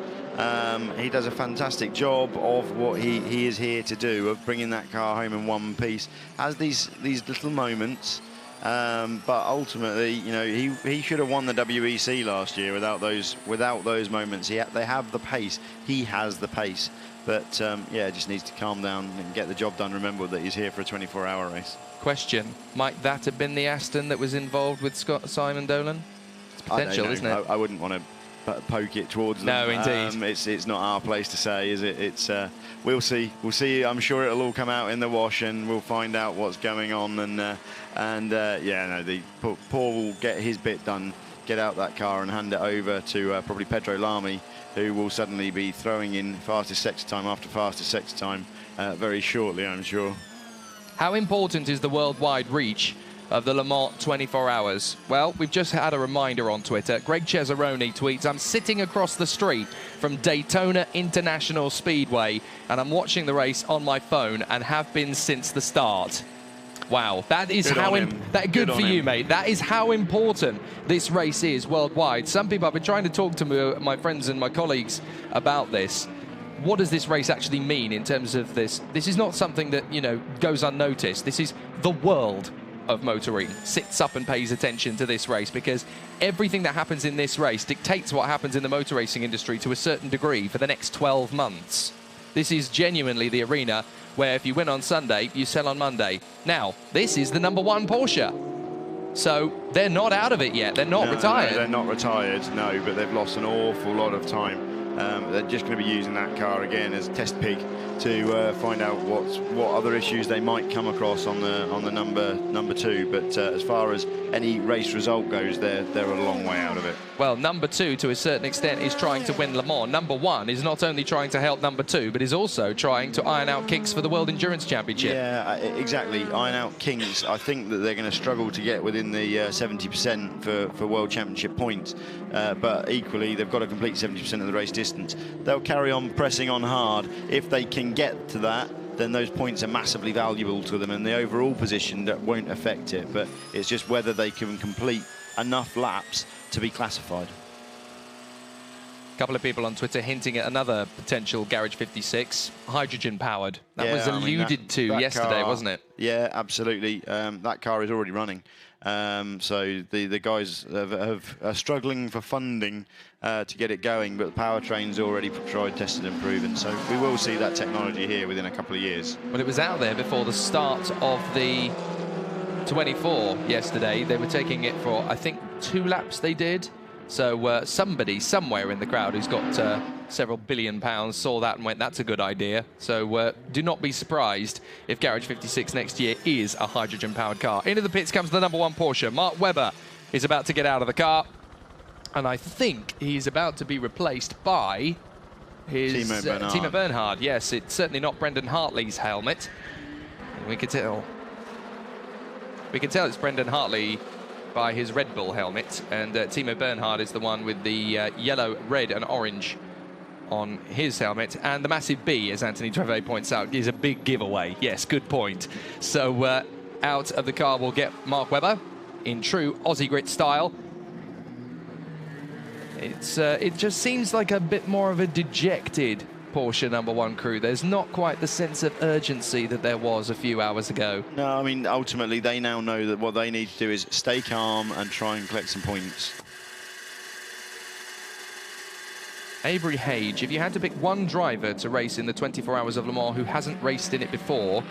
He does a fantastic job of what he is here to do, of bringing that car home in one piece. Has these little moments, but ultimately, you know, he should have won the WEC last year without those moments. They have the pace. He has the pace. But yeah, just needs to calm down and get the job done. Remember that he's here for a 24-hour race. Question: might that have been the Aston that was involved with Simon Dolan? It's potential, isn't it? I wouldn't want to poke it towards them. No, indeed. It's not our place to say, is it? It's we'll see. We'll see. I'm sure it'll all come out in the wash, and we'll find out what's going on. And yeah, no, Paul will get his bit done, get out that car, and hand it over to probably Pedro Lamy, who will suddenly be throwing in fastest sector time after fastest sector time very shortly, I'm sure. How important is the worldwide reach of the Le Mans 24 hours? Well, we've just had a reminder on Twitter. Greg Cesaroni tweets, I'm sitting across the street from Daytona International Speedway, and I'm watching the race on my phone and have been since the start. Wow, that is good for you, mate. That is how important this race is worldwide. Some people, I've been trying to talk to my friends and my colleagues about this. What does this race actually mean in terms of this? This is not something that, you know, goes unnoticed. This is the world of motoring sits up and pays attention to this race, because everything that happens in this race dictates what happens in the motor racing industry to a certain degree for the next 12 months. This is genuinely the arena where if you win on Sunday, you sell on Monday. Now, this is the number 1 Porsche. So they're not out of it yet. They're not retired. No, they're not retired, no, but they've lost an awful lot of time. They're just going to be using that car again as a test pig to find out what other issues they might come across on the number 2. But as far as any race result goes, they're a long way out of it. Well, number 2 to a certain extent is trying to win Le Mans. Number 1 is not only trying to help number 2, but is also trying to iron out kinks for the World Endurance Championship. Yeah, exactly. Iron out kinks. I think that they're going to struggle to get within the 70% for World Championship points. But equally, they've got to complete 70% of the race distance. They'll carry on pressing on hard. If they can get to that, then those points are massively valuable to them, and the overall position that won't affect it. But it's just whether they can complete enough laps to be classified. A couple of people on Twitter hinting at another potential Garage 56, hydrogen powered. That was alluded to yesterday, wasn't it? Yeah, absolutely. That car is already running. So the guys are struggling for funding to get it going, but the powertrain's already tried, tested and proven. So we will see that technology here within a couple of years. Well, it was out there before the start of the 24 yesterday. They were taking it for, I think, 2 laps they did. So somebody somewhere in the crowd who's got several billion pounds saw that and went, that's a good idea. So do not be surprised if Garage 56 next year is a hydrogen-powered car. Into the pits comes the #1 Porsche. Mark Webber is about to get out of the car. And I think he's about to be replaced by his Timo Bernhard. Yes, it's certainly not Brendan Hartley's helmet. We can tell. We can tell it's Brendan Hartley by his Red Bull helmet, and Timo Bernhard is the one with the yellow, red and orange on his helmet. And the massive B, as Anthony Treve points out, is a big giveaway. Yes, good point. So out of the car will get Mark Webber in true Aussie grit style. It just seems like a bit more of a dejected Porsche #1 crew. There's not quite the sense of urgency that there was a few hours ago. No, I mean, ultimately, they now know that what they need to do is stay calm and try and collect some points. Avery Hage, if you had to pick one driver to race in the 24 Hours of Le Mans who hasn't raced in it before,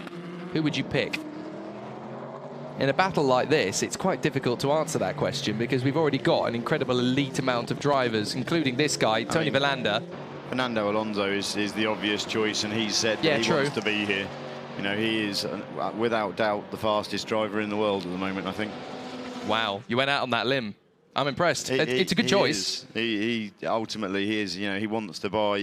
who would you pick? In a battle like this, it's quite difficult to answer that question because we've already got an incredible elite amount of drivers, including this guy, Tony Villander. Fernando Alonso is the obvious choice, and he's said that he wants to be here. You know, he is, without doubt, the fastest driver in the world at the moment, I think. Wow, you went out on that limb. I'm impressed. It's a good choice. He ultimately, he is, you know, he wants to buy,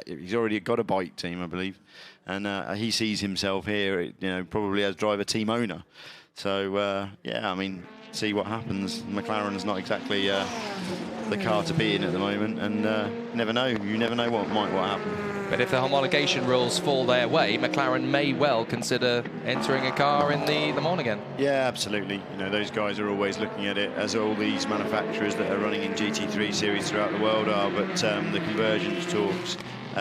he's already got a bike team, I believe, and he sees himself here, you know, probably as driver team owner. So, yeah, I mean, see what happens. McLaren's not exactly the car to be in at the moment, and never know. You never know what might happen. But if the homologation rules fall their way, McLaren may well consider entering a car in the Le Mans again. Yeah, absolutely. You know, those guys are always looking at it, as all these manufacturers that are running in GT3 series throughout the world are. But the convergence talks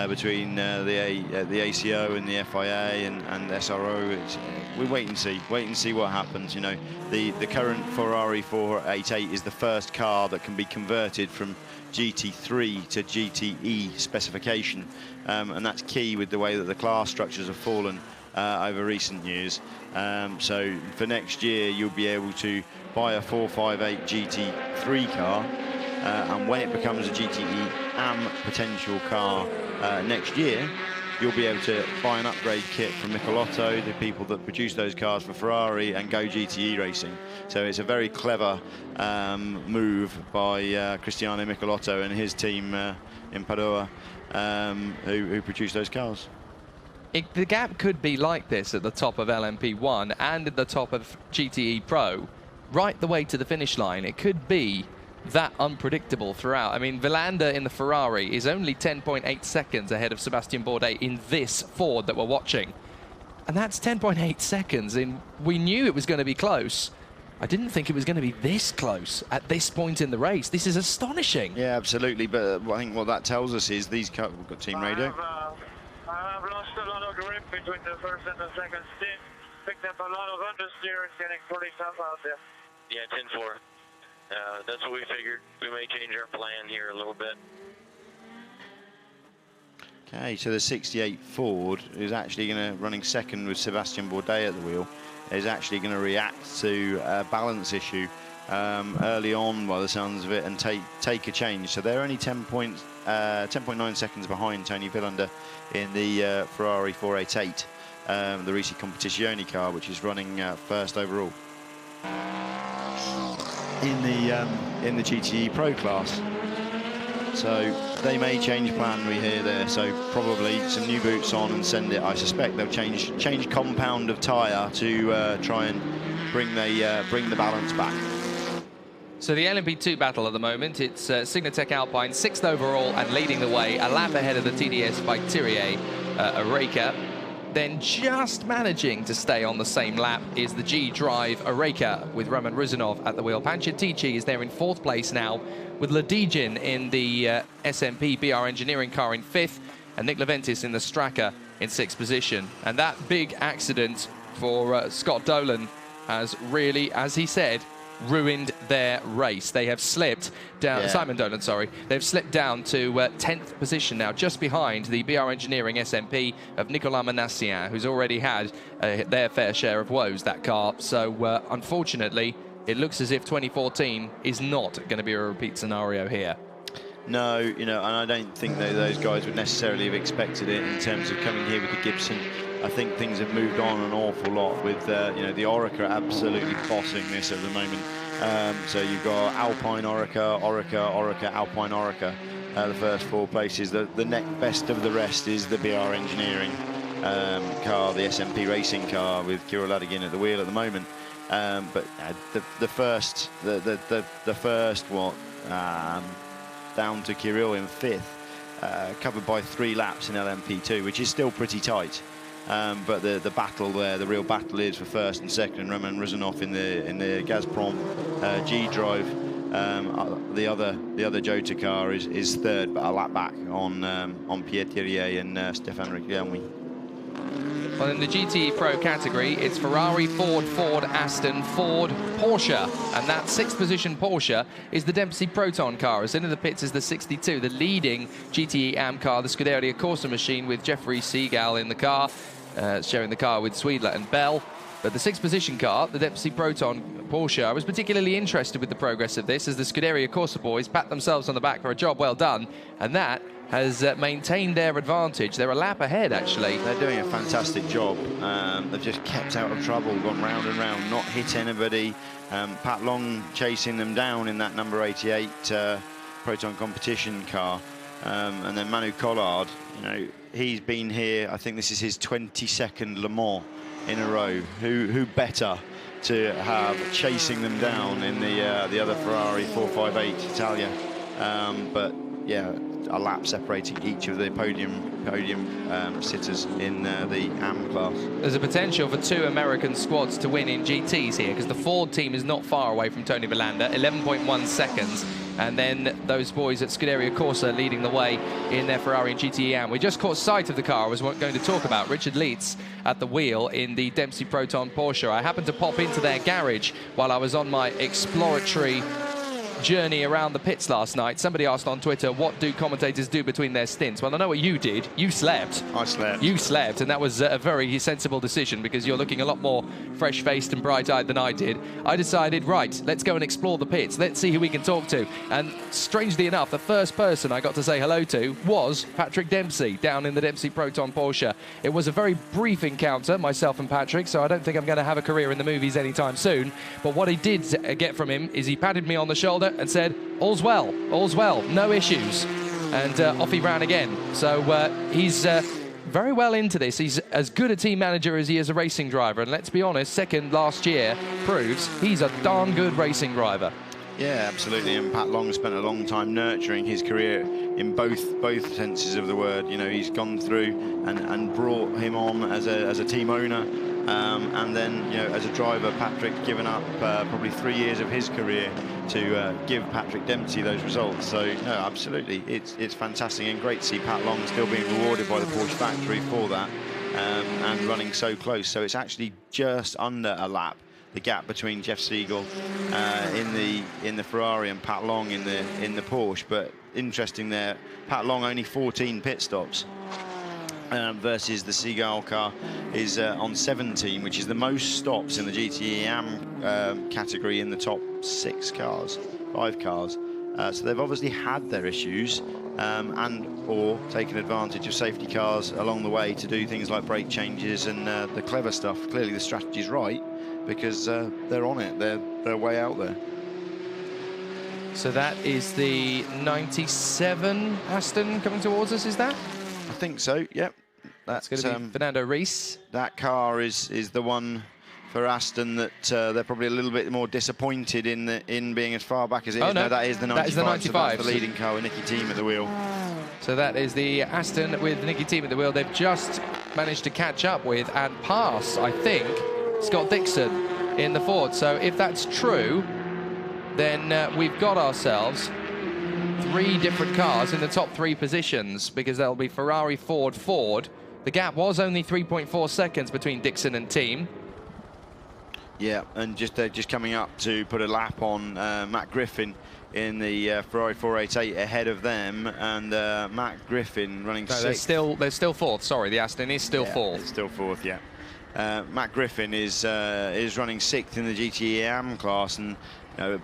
between the ACO and the FIA and SRO, we wait and see what happens. You know, the current Ferrari 488 is the first car that can be converted from GT3 to GTE specification, and that's key with the way that the class structures have fallen over recent years. So for next year, you'll be able to buy a 458 GT3 car, and when it becomes a GTE AM potential car next year, you'll be able to buy an upgrade kit from Michelotto, the people that produce those cars for Ferrari, and go GTE racing. So it's a very clever move by Cristiano Michelotto and his team in Padua, who produce those cars. The gap could be like this at the top of LMP1 and at the top of GTE Pro, right the way to the finish line. It could be that unpredictable throughout. I mean, Villander in the Ferrari is only 10.8 seconds ahead of Sebastian Bourdais in this Ford that we're watching. And that's 10.8 seconds. We knew it was going to be close. I didn't think it was going to be this close at this point in the race. This is astonishing. Yeah, absolutely. But I think what that tells us is these cars, we've got team radio. I've lost a lot of grip between the first and the second stint. Picked up a lot of understeer, it's getting pretty tough out there. Yeah, 10-4. That's what we figured. We may change our plan here a little bit. Okay, so the 68 Ford is actually going to, running second with Sebastian Bourdais at the wheel, is actually going to react to a balance issue early on by the sounds of it and take a change. So they're only 10.9 seconds behind Tony Villander in the Ferrari 488, the Risi Competizione car, which is running first overall in the GTE Pro class. So they may change plan, we hear there. So probably some new boots on and send it. I suspect they'll change compound of tyre to try and bring the balance back. So the LMP2 battle at the moment, it's Signatech Alpine 6th overall and leading the way, a lap ahead of the TDS by Thierry Oreca. Then just managing to stay on the same lap is the G-Drive Oreca with Roman Ruzanov at the wheel. Panciatici is there in 4th place now, with Ladijin in the SMP BR Engineering car in 5th, and Nick Leventis in the Straka in 6th position. And that big accident for Scott Dolan has really, as he said, ruined their race. They have slipped down, Simon Dolan, sorry, they've slipped down to 10th position now, just behind the BR Engineering SMP of Nicolas Manassian, who's already had their fair share of woes, that car. So unfortunately, it looks as if 2014 is not going to be a repeat scenario here. No, you know, and I don't think that those guys would necessarily have expected it in terms of coming here with the Gibson. I think things have moved on an awful lot with, you know, the Orica absolutely bossing this at the moment. So you've got Alpine Orica, Alpine Orica, the first 4 places. The next best of the rest is the BR Engineering car, the SMP racing car with Kira Ladigan at the wheel at the moment. But the first what? Down to Kirill in 5th, covered by 3 laps in LMP2, which is still pretty tight. But the battle there, the real battle is for 1st and 2nd, and Roman Ruzanov in the Gazprom G drive. The other Jota car is 3rd, but a lap back on Pierre Thirier and Stéphane Riquelme. Well, in the GT Pro category, it's Ferrari, Ford, Aston, Ford, Porsche. And that 6th position Porsche is the Dempsey Proton car. As into the pits is the 62, the leading GTE AM car, the Scuderia Corsa machine with Jeffrey Seagal in the car, sharing the car with Sweedler and Bell. But the 6th position car, the Dempsey Proton Porsche, I was particularly interested with the progress of this as the Scuderia Corsa boys pat themselves on the back for a job well done. And that has maintained their advantage. They're a lap ahead, actually. They're doing a fantastic job. They've just kept out of trouble, gone round and round, not hit anybody. Pat Long chasing them down in that number 88 Proton competition car. And then Manu Collard, you know, he's been here, I think this is his 22nd Le Mans in a row. Who better to have chasing them down in the other Ferrari 458 Italia? But yeah, a lap separating each of the podium sitters in the AM class. There's a potential for 2 American squads to win in GTs here, because the Ford team is not far away from Tony Villander, 11.1 seconds. And then those boys at Scuderia Corsa leading the way in their Ferrari and GT AM. We just caught sight of the car I was going to talk about, Richard Leitz at the wheel in the Dempsey Proton Porsche. I happened to pop into their garage while I was on my exploratory journey around the pits last night. Somebody asked on Twitter, what do commentators do between their stints? Well, I know what you did. You slept. I slept. You slept, and that was a very sensible decision because you're looking a lot more fresh-faced and bright-eyed than I did. I decided, right, let's go and explore the pits. Let's see who we can talk to. And strangely enough, the first person I got to say hello to was Patrick Dempsey down in the Dempsey Proton Porsche. It was a very brief encounter, myself and Patrick, so I don't think I'm going to have a career in the movies anytime soon. But what I did get from him is he patted me on the shoulder and said, all's well, no issues. And off he ran again. So he's very well into this. He's as good a team manager as he is a racing driver. And let's be honest, 2nd last year proves he's a darn good racing driver. Yeah, absolutely. And Pat Long spent a long time nurturing his career in both senses of the word. You know, he's gone through and brought him on as a team owner. And then, you know, as a driver, Patrick given up probably 3 years of his career to give Patrick Dempsey those results. So, no, absolutely, it's fantastic and great to see Pat Long still being rewarded by the Porsche factory for that and running so close. So it's actually just under a lap, the gap between Jeff Siegel in the Ferrari and Pat Long in the Porsche. But interesting there, Pat Long only 14 pit stops. Versus the Seagull car is on 17, which is the most stops in the GTE AM category in the top 5 cars. So they've obviously had their issues or taken advantage of safety cars along the way to do things like brake changes and the clever stuff. Clearly the strategy's right because they're on it. They're way out there. So that is the 97 Aston coming towards us, is that? I think so, yep. That's going to be Fernando Reis. That car is the one for Aston that they're probably a little bit more disappointed in being as far back as it is. No, that is the 95. That is the 95. So that's the leading car with Nicky Thiem at the wheel. So that is the Aston with Nicky Thiem at the wheel. They've just managed to catch up with and pass, I think, Scott Dixon in the Ford. So if that's true, then we've got ourselves 3 different cars in the top 3 positions because there'll be Ferrari, Ford. The gap was only 3.4 seconds between Dixon and Thiem. Yeah, and just coming up to put a lap on Matt Griffin in the Ferrari 488 ahead of them, and Matt Griffin running sixth. They're still fourth. Sorry, the Aston is still fourth. It's still fourth, yeah. Matt Griffin is running sixth in the GTE AM class, and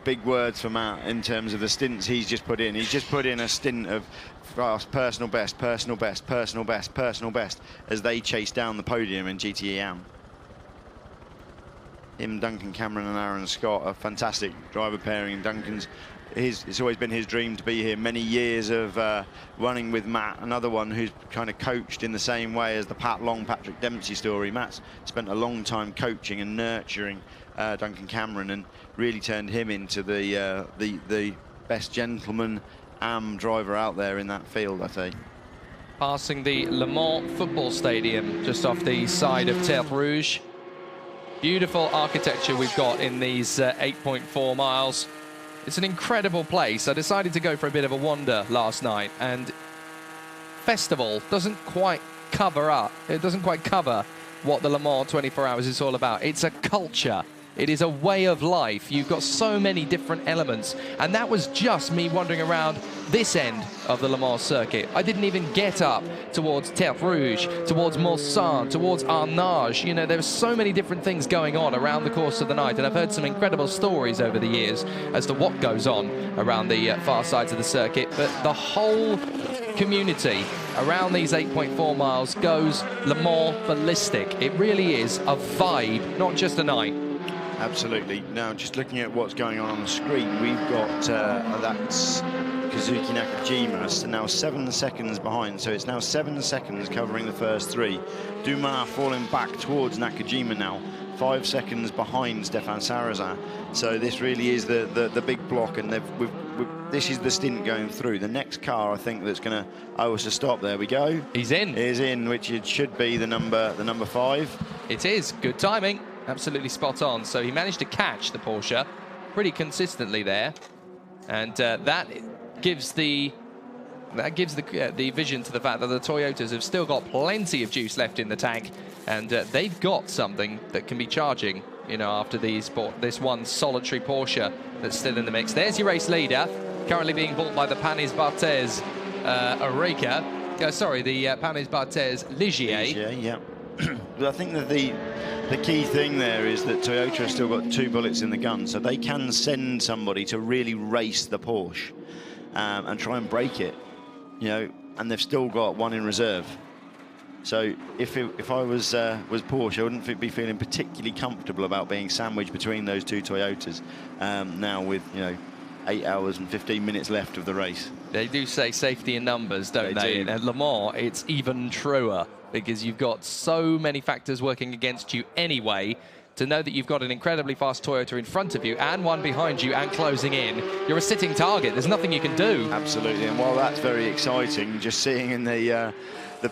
big words for Matt in terms of the stints he's just put in. He's just put in a stint of fast personal best, personal best, personal best, personal best as they chase down the podium in GTE AM. Him, Duncan Cameron and Aaron Scott, a fantastic driver pairing. It's always been his dream to be here. Many years of running with Matt, another one who's kind of coached in the same way as the Pat Long, Patrick Dempsey story. Matt's spent a long time coaching and nurturing Duncan Cameron and really turned him into the best gentleman driver out there in that field, I say. Passing the Le Mans football stadium just off the side of Terre Rouge. Beautiful architecture we've got in these 8.4 miles. It's an incredible place. I decided to go for a bit of a wander last night, and Festival doesn't quite cover what the Le Mans 24 Hours is all about. It's a culture. It is a way of life. You've got so many different elements, and that was just me wandering around this end of the Le Mans circuit. I didn't even get up towards Terre Rouge, towards Mulsanne, towards Arnage. There's so many different things going on around the course of the night, and I've heard some incredible stories over the years as to what goes on around the far sides of the circuit. But the whole community around these 8.4 miles goes Le Mans ballistic. It really is a vibe, not just a night. Absolutely. Now, just looking at what's going on the screen, we've got that's Kazuki Nakajima, so now 7 seconds behind. So it's now 7 seconds covering the first three. Dumas falling back towards Nakajima now, 5 seconds behind Stefan Sarrazin. So this really is the big block, and this is the stint going through. The next car, I think, that's going to owe us a stop. There we go. He's in. He's in, which it should be the number 5. It is. Good timing. Absolutely spot on. So he managed to catch the Porsche pretty consistently there, and that gives the vision to the fact that the Toyotas have still got plenty of juice left in the tank, and they've got something that can be charging, after this one solitary Porsche that's still in the mix. There's your race leader, currently being bought by the Panis Barthez Oreca. The Panis Barthez Ligier. Yeah. But I think that the key thing there is that Toyota has still got 2 bullets in the gun, so they can send somebody to really race the Porsche and try and break it, and they've still got one in reserve. So if I was Porsche, I wouldn't be feeling particularly comfortable about being sandwiched between those 2 Toyotas now with 8 hours and 15 minutes left of the race. They do say safety in numbers, don't they? And at Le Mans, it's even truer, because you've got so many factors working against you anyway. To know that you've got an incredibly fast Toyota in front of you and one behind you and closing in, you're a sitting target. There's nothing you can do. Absolutely, and while that's very exciting, just seeing in the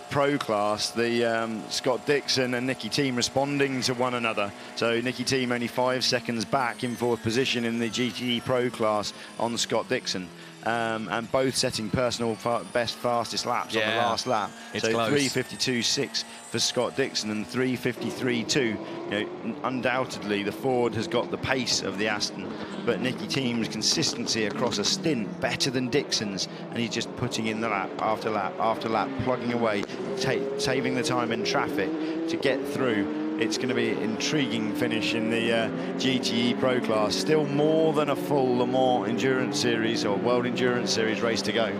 pro class, the Scott Dixon and Nicky Thiem responding to one another. So Nicky Thiem only 5 seconds back in 4th position in the GTE pro class on Scott Dixon. And both setting personal best fastest laps on the last lap. It's so close. 3:52.6 for Scott Dixon and 3:53.2. Undoubtedly the Ford has got the pace of the Aston, but Nicky Thiem's consistency across a stint better than Dixon's, and he's just putting in the lap after lap after lap, plugging away, saving the time in traffic to get through. It's going to be an intriguing finish in the GTE Pro class. Still more than a full Le Mans Endurance Series or World Endurance Series race to go.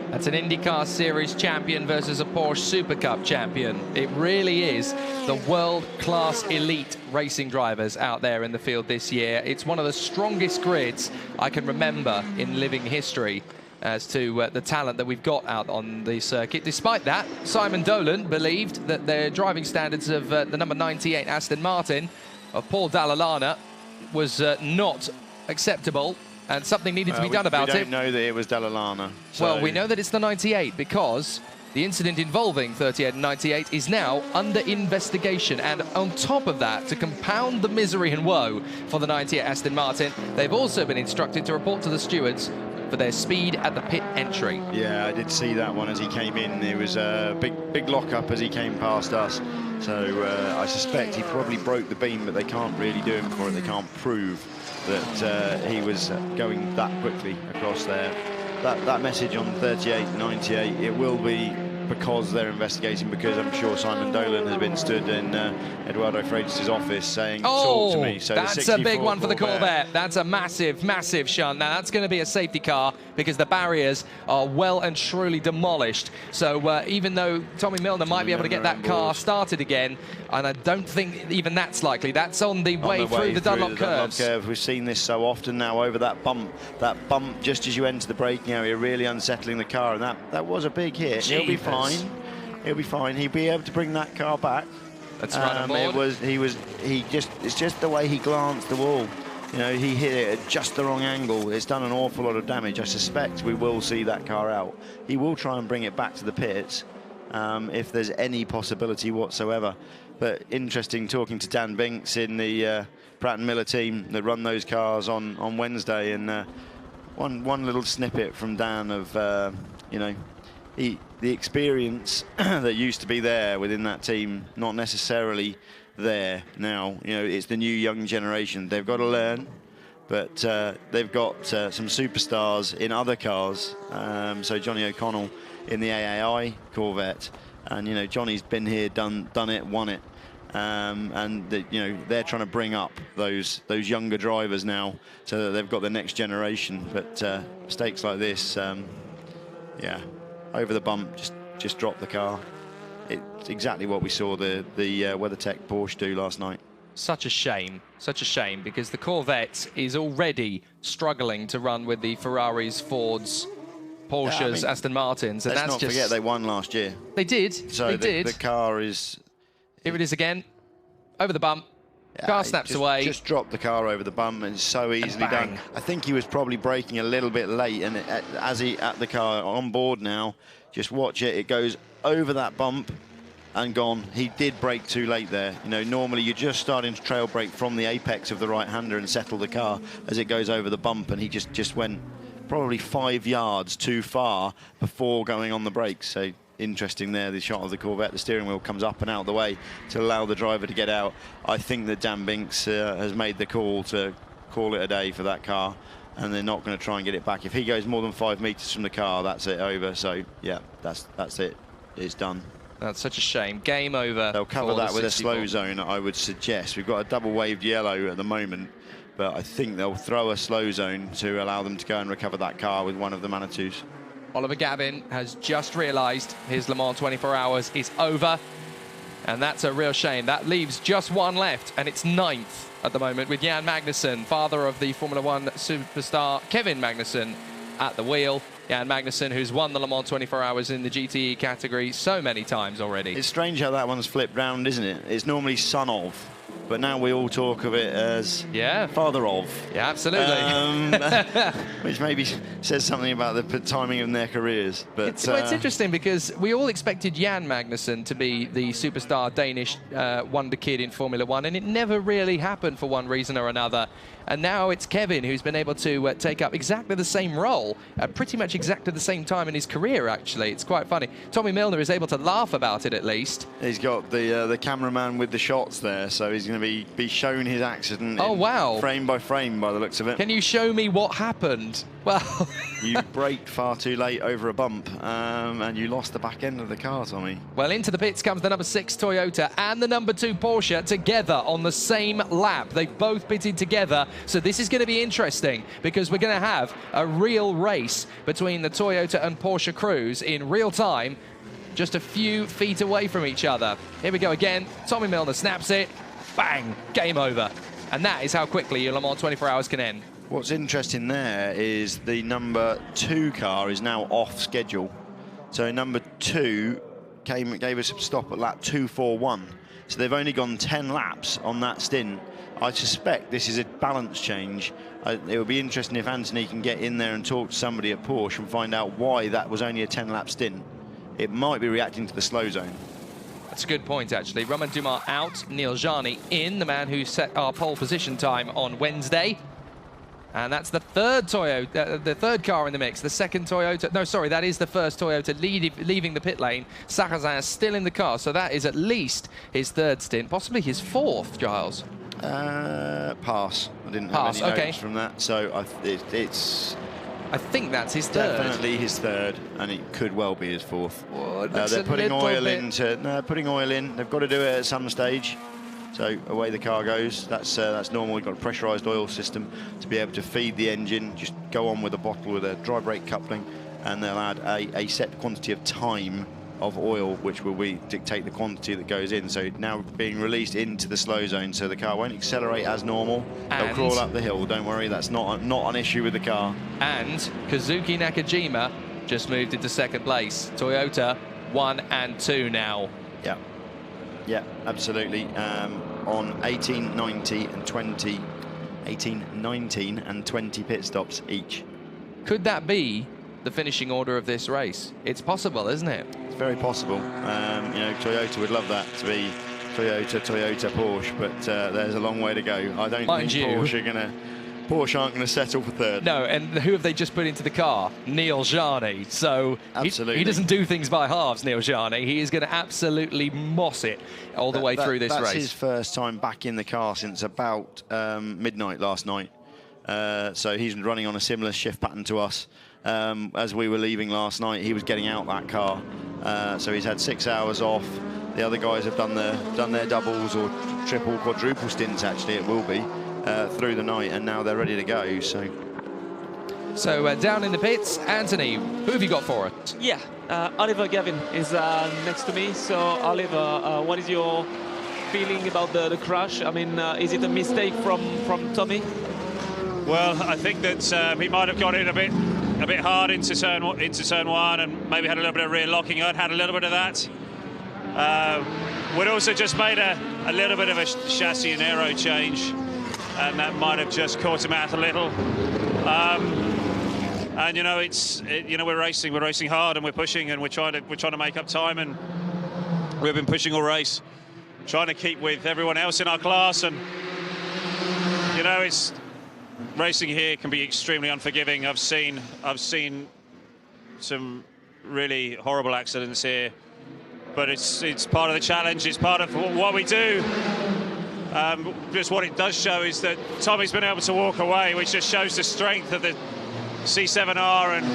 That's an IndyCar Series champion versus a Porsche Super Cup champion. It really is the world-class elite racing drivers out there in the field this year. It's one of the strongest grids I can remember in living history as to the talent that we've got out on the circuit. Despite that, Simon Dolan believed that the driving standards of the number 98 Aston Martin of Paul Dalla Lana was not acceptable, and something needed to be done about it. We don't know that it was Dalla Lana. So. Well, we know that it's the 98 because the incident involving 38 and 98 is now under investigation, and on top of that, to compound the misery and woe for the 98 Aston Martin, they've also been instructed to report to the stewards for their speed at the pit entry. Yeah, I did see that one as he came in. It was a big lock-up as he came past us. So I suspect he probably broke the beam, but they can't really do him for it. They can't prove that he was going that quickly across there. That message on 38.98, it will be because they're investigating, because I'm sure Simon Dolan has been stood in Eduardo Freitas' office saying, talk to me. So that's a big one for the Corvette. That's a massive, massive shunt. Now, that's going to be a safety car because the barriers are well and truly demolished. So even though Tommy Milner might be able to get that car started again, and I don't think even that's likely, that's on the way through the Dunlop curves. We've seen this so often now over that bump just as you enter the braking area, really unsettling the car, and that was a big hit. He'll be fine. He'll be fine. He'll be able to bring that car back. That's right. It's just the way he glanced the wall. You know, he hit it at just the wrong angle. It's done an awful lot of damage. I suspect we will see that car out. He will try and bring it back to the pits if there's any possibility whatsoever. But interesting talking to Dan Binks in the Pratt & Miller team that run those cars on Wednesday, and one little snippet from Dan of, you know, the experience that used to be there within that team, not necessarily there now. You know, it's the new young generation. They've got to learn, but they've got some superstars in other cars. So Johnny O'Connell in the AAI Corvette, and you know, Johnny's been here, done it, won it. And you know, they're trying to bring up those younger drivers now, so that they've got the next generation. But mistakes like this, yeah, over the bump, just drop the car. It's exactly what we saw the WeatherTech Porsche do last night. Such a shame, because the Corvette is already struggling to run with the Ferraris, Fords, Porsches, yeah, I mean, Aston Martins, and let's not forget they won last year. They did. So the car is. Here it is again, over the bump. Yeah, car snaps away. Just drop the car over the bump, and it's so easily done. I think he was probably braking a little bit late, and as he at the car on board now, just watch it. It goes over that bump and gone. He did brake too late there. You know, normally you're just starting to trail brake from the apex of the right-hander and settle the car as it goes over the bump, and he just went probably 5 yards too far before going on the brakes. So interesting there, the shot of the Corvette. The steering wheel comes up and out the way to allow the driver to get out. I think that Dan Binks has made the call to call it a day for that car, and they're not going to try and get it back. If he goes more than 5 meters from the car, that's it, over. So yeah, that's it. It's done. That's such a shame. Game over. They'll cover that with a slow zone, I would suggest. We've got a double waved yellow at the moment, but I think they'll throw a slow zone to allow them to go and recover that car with one of the Manitous. Oliver Gavin has just realised his Le Mans 24 Hours is over, and that's a real shame. That leaves just one left, and it's 9th at the moment with Jan Magnussen, father of the Formula One superstar Kevin Magnussen, at the wheel. Jan Magnussen, who's won the Le Mans 24 Hours in the GTE category so many times already. It's strange how that one's flipped round, isn't it? It's normally son of, but now we all talk of it as father of. Yeah, absolutely. Which maybe says something about the timing of their careers. But it's interesting because we all expected Jan Magnussen to be the superstar Danish wonder kid in Formula One, and it never really happened for one reason or another. And now it's Kevin who's been able to take up exactly the same role at pretty much exactly the same time in his career, actually. It's quite funny. Tommy Milner is able to laugh about it, at least. He's got the cameraman with the shots there, so he's going to be shown his accident frame by frame by the looks of it. Can you show me what happened? Well, you braked far too late over a bump, and you lost the back end of the car, Tommy. Well, into the pits comes the number 6 Toyota and the number 2 Porsche together on the same lap. They both pitted together, so this is going to be interesting because we're going to have a real race between the Toyota and Porsche crews in real time, just a few feet away from each other. Here we go again. Tommy Milner snaps it. Bang! Game over. And that is how quickly your Le Mans 24 Hours can end. What's interesting there is the number 2 car is now off schedule. So number 2 gave us a stop at lap 241. So they've only gone 10 laps on that stint. I suspect this is a balance change. It would be interesting if Anthony can get in there and talk to somebody at Porsche and find out why that was only a 10-lap stint. It might be reacting to the slow zone. That's a good point, actually. Romain Dumas out, Neil Jani in, the man who set our pole position time on Wednesday. And that's the third Toyota, the third car in the mix. The second Toyota. No, sorry, that is the first Toyota leaving the pit lane. Sarthe is still in the car, so that is at least his third stint, possibly his fourth, Giles. Pass. I didn't have any notes from that, so it's. I think that's his third. Definitely his third, and it could well be his fourth. Well, they're putting oil putting oil in. They've got to do it at some stage. So away the car goes. That's normal. We've got a pressurised oil system to be able to feed the engine. Just go on with a bottle with a dry brake coupling, and they'll add a set quantity of time of oil, which will dictate the quantity that goes in. So now being released into the slow zone, so the car won't accelerate as normal. They'll crawl up the hill. Don't worry, that's not an issue with the car. And Kazuki Nakajima just moved into second place. Toyota 1 and 2 now. Yeah. Yeah, absolutely. On 18, 19 and 20 pit stops each. Could that be the finishing order of this race? It's possible, isn't it? It's very possible. You know, Toyota would love that to be Toyota, Porsche, but there's a long way to go. I don't think Porsche aren't going to settle for third. No, and who have they just put into the car? Neil Jarni. So he doesn't do things by halves, Neil Jarni. He is going to absolutely moss it all the way through this race. That's his first time back in the car since about midnight last night. So he's running on a similar shift pattern to us. As we were leaving last night, he was getting out that car. So he's had 6 hours off. The other guys have done their doubles or triple, quadruple stints, actually, it will be. Through the night, and now they're ready to go. So down in the pits, Anthony, who have you got for it? Yeah, Oliver Gavin is next to me. So Oliver, what is your feeling about the crash? I mean, is it a mistake from Tommy? Well, I think that he might have got in a bit hard into turn one, and maybe had a little bit of rear locking. I'd had a little bit of that. We'd also just made a little bit of a chassis and aero change, and that might have just caught him out a little. And you know, we're racing hard, and we're pushing, and we're trying to make up time, and we've been pushing all race, trying to keep with everyone else in our class. And you know, it's racing here can be extremely unforgiving. I've seen some really horrible accidents here, but it's part of the challenge. It's part of what we do. Just what it does show is that Tommy's been able to walk away, which just shows the strength of the C7R and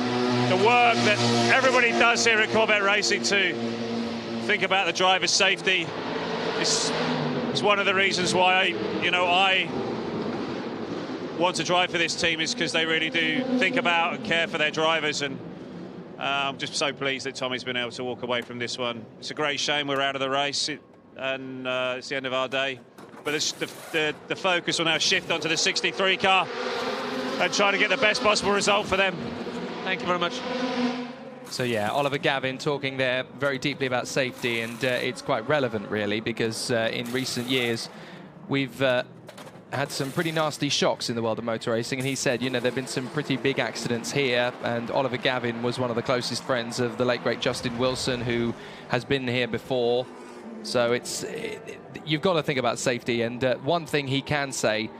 the work that everybody does here at Corvette Racing to think about the driver's safety. It's one of the reasons why I want to drive for this team, is because they really do think about and care for their drivers. And I'm just so pleased that Tommy's been able to walk away from this one. It's a great shame we're out of the race, and it's the end of our day. But the focus will now shift onto the 63 car and try to get the best possible result for them. Thank you very much. So yeah, Oliver Gavin talking there very deeply about safety, and it's quite relevant really, because in recent years we've had some pretty nasty shocks in the world of motor racing, and he said, you know, there have been some pretty big accidents here, and Oliver Gavin was one of the closest friends of the late great Justin Wilson, who has been here before. So you've got to think about safety, and one thing he can say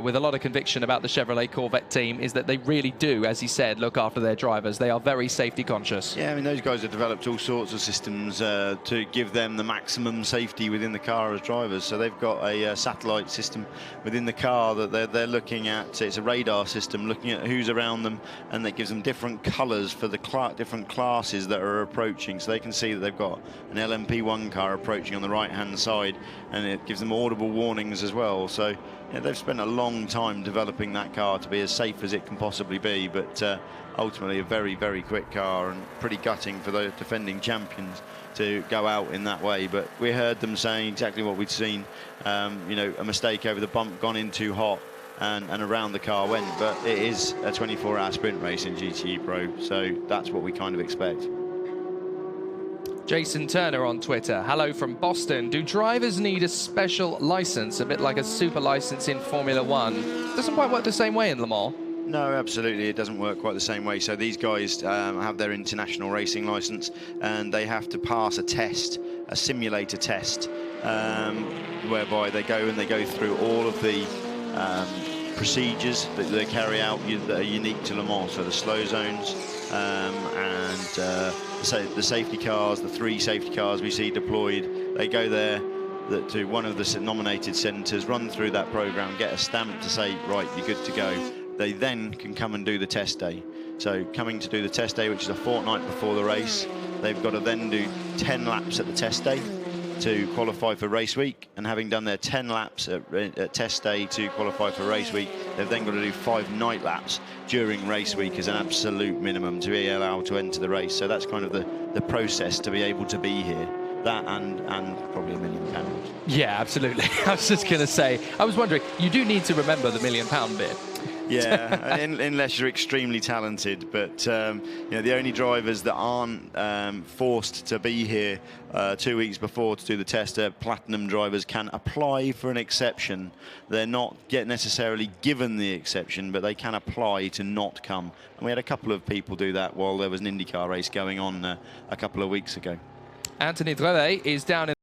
with a lot of conviction about the Chevrolet Corvette team is that they really do, as he said, look after their drivers. They are very safety conscious. Yeah, I mean, those guys have developed all sorts of systems to give them the maximum safety within the car as drivers. So they've got a satellite system within the car that they're looking at. It's a radar system looking at who's around them, and that gives them different colours for the different classes that are approaching. So they can see that they've got an LMP1 car approaching on the right-hand side, and it gives them audible warnings as well. So yeah, they've spent a long time developing that car to be as safe as it can possibly be, but ultimately a very, very quick car, and pretty gutting for the defending champions to go out in that way. But we heard them saying exactly what we'd seen, you know, a mistake over the bump, gone in too hot, and around the car went. But it is a 24-hour sprint race in GTE Pro, so that's what we kind of expect. Jason Turner on Twitter. Hello from Boston. Do drivers need a special license, a bit like a super license in Formula One? Doesn't quite work the same way in Le Mans. No, absolutely, it doesn't work quite the same way. So these guys have their international racing license, and they have to pass a test, a simulator test, whereby they go through all of the procedures that they carry out that are unique to Le Mans. So the slow zones and the safety cars, the 3 safety cars we see deployed, they go there to one of the nominated centres, run through that programme, get a stamp to say, right, you're good to go. They then can come and do the test day. So coming to do the test day, which is a fortnight before the race, they've got to then do 10 laps at the test day to qualify for race week, and having done their 10 laps at test day to qualify for race week, they've then got to do 5 night laps during race week as an absolute minimum to be allowed to enter the race. So that's kind of the process to be able to be here. That and probably £1 million. Yeah, absolutely. I was just going to say, I was wondering, you do need to remember the £1 million bit. Yeah, unless you're extremely talented. But you know, the only drivers that aren't forced to be here 2 weeks before to do the test are platinum drivers. Can apply for an exception. They're not necessarily given the exception, but they can apply to not come. And we had a couple of people do that while there was an IndyCar race going on a couple of weeks ago. Anthony Drele is down in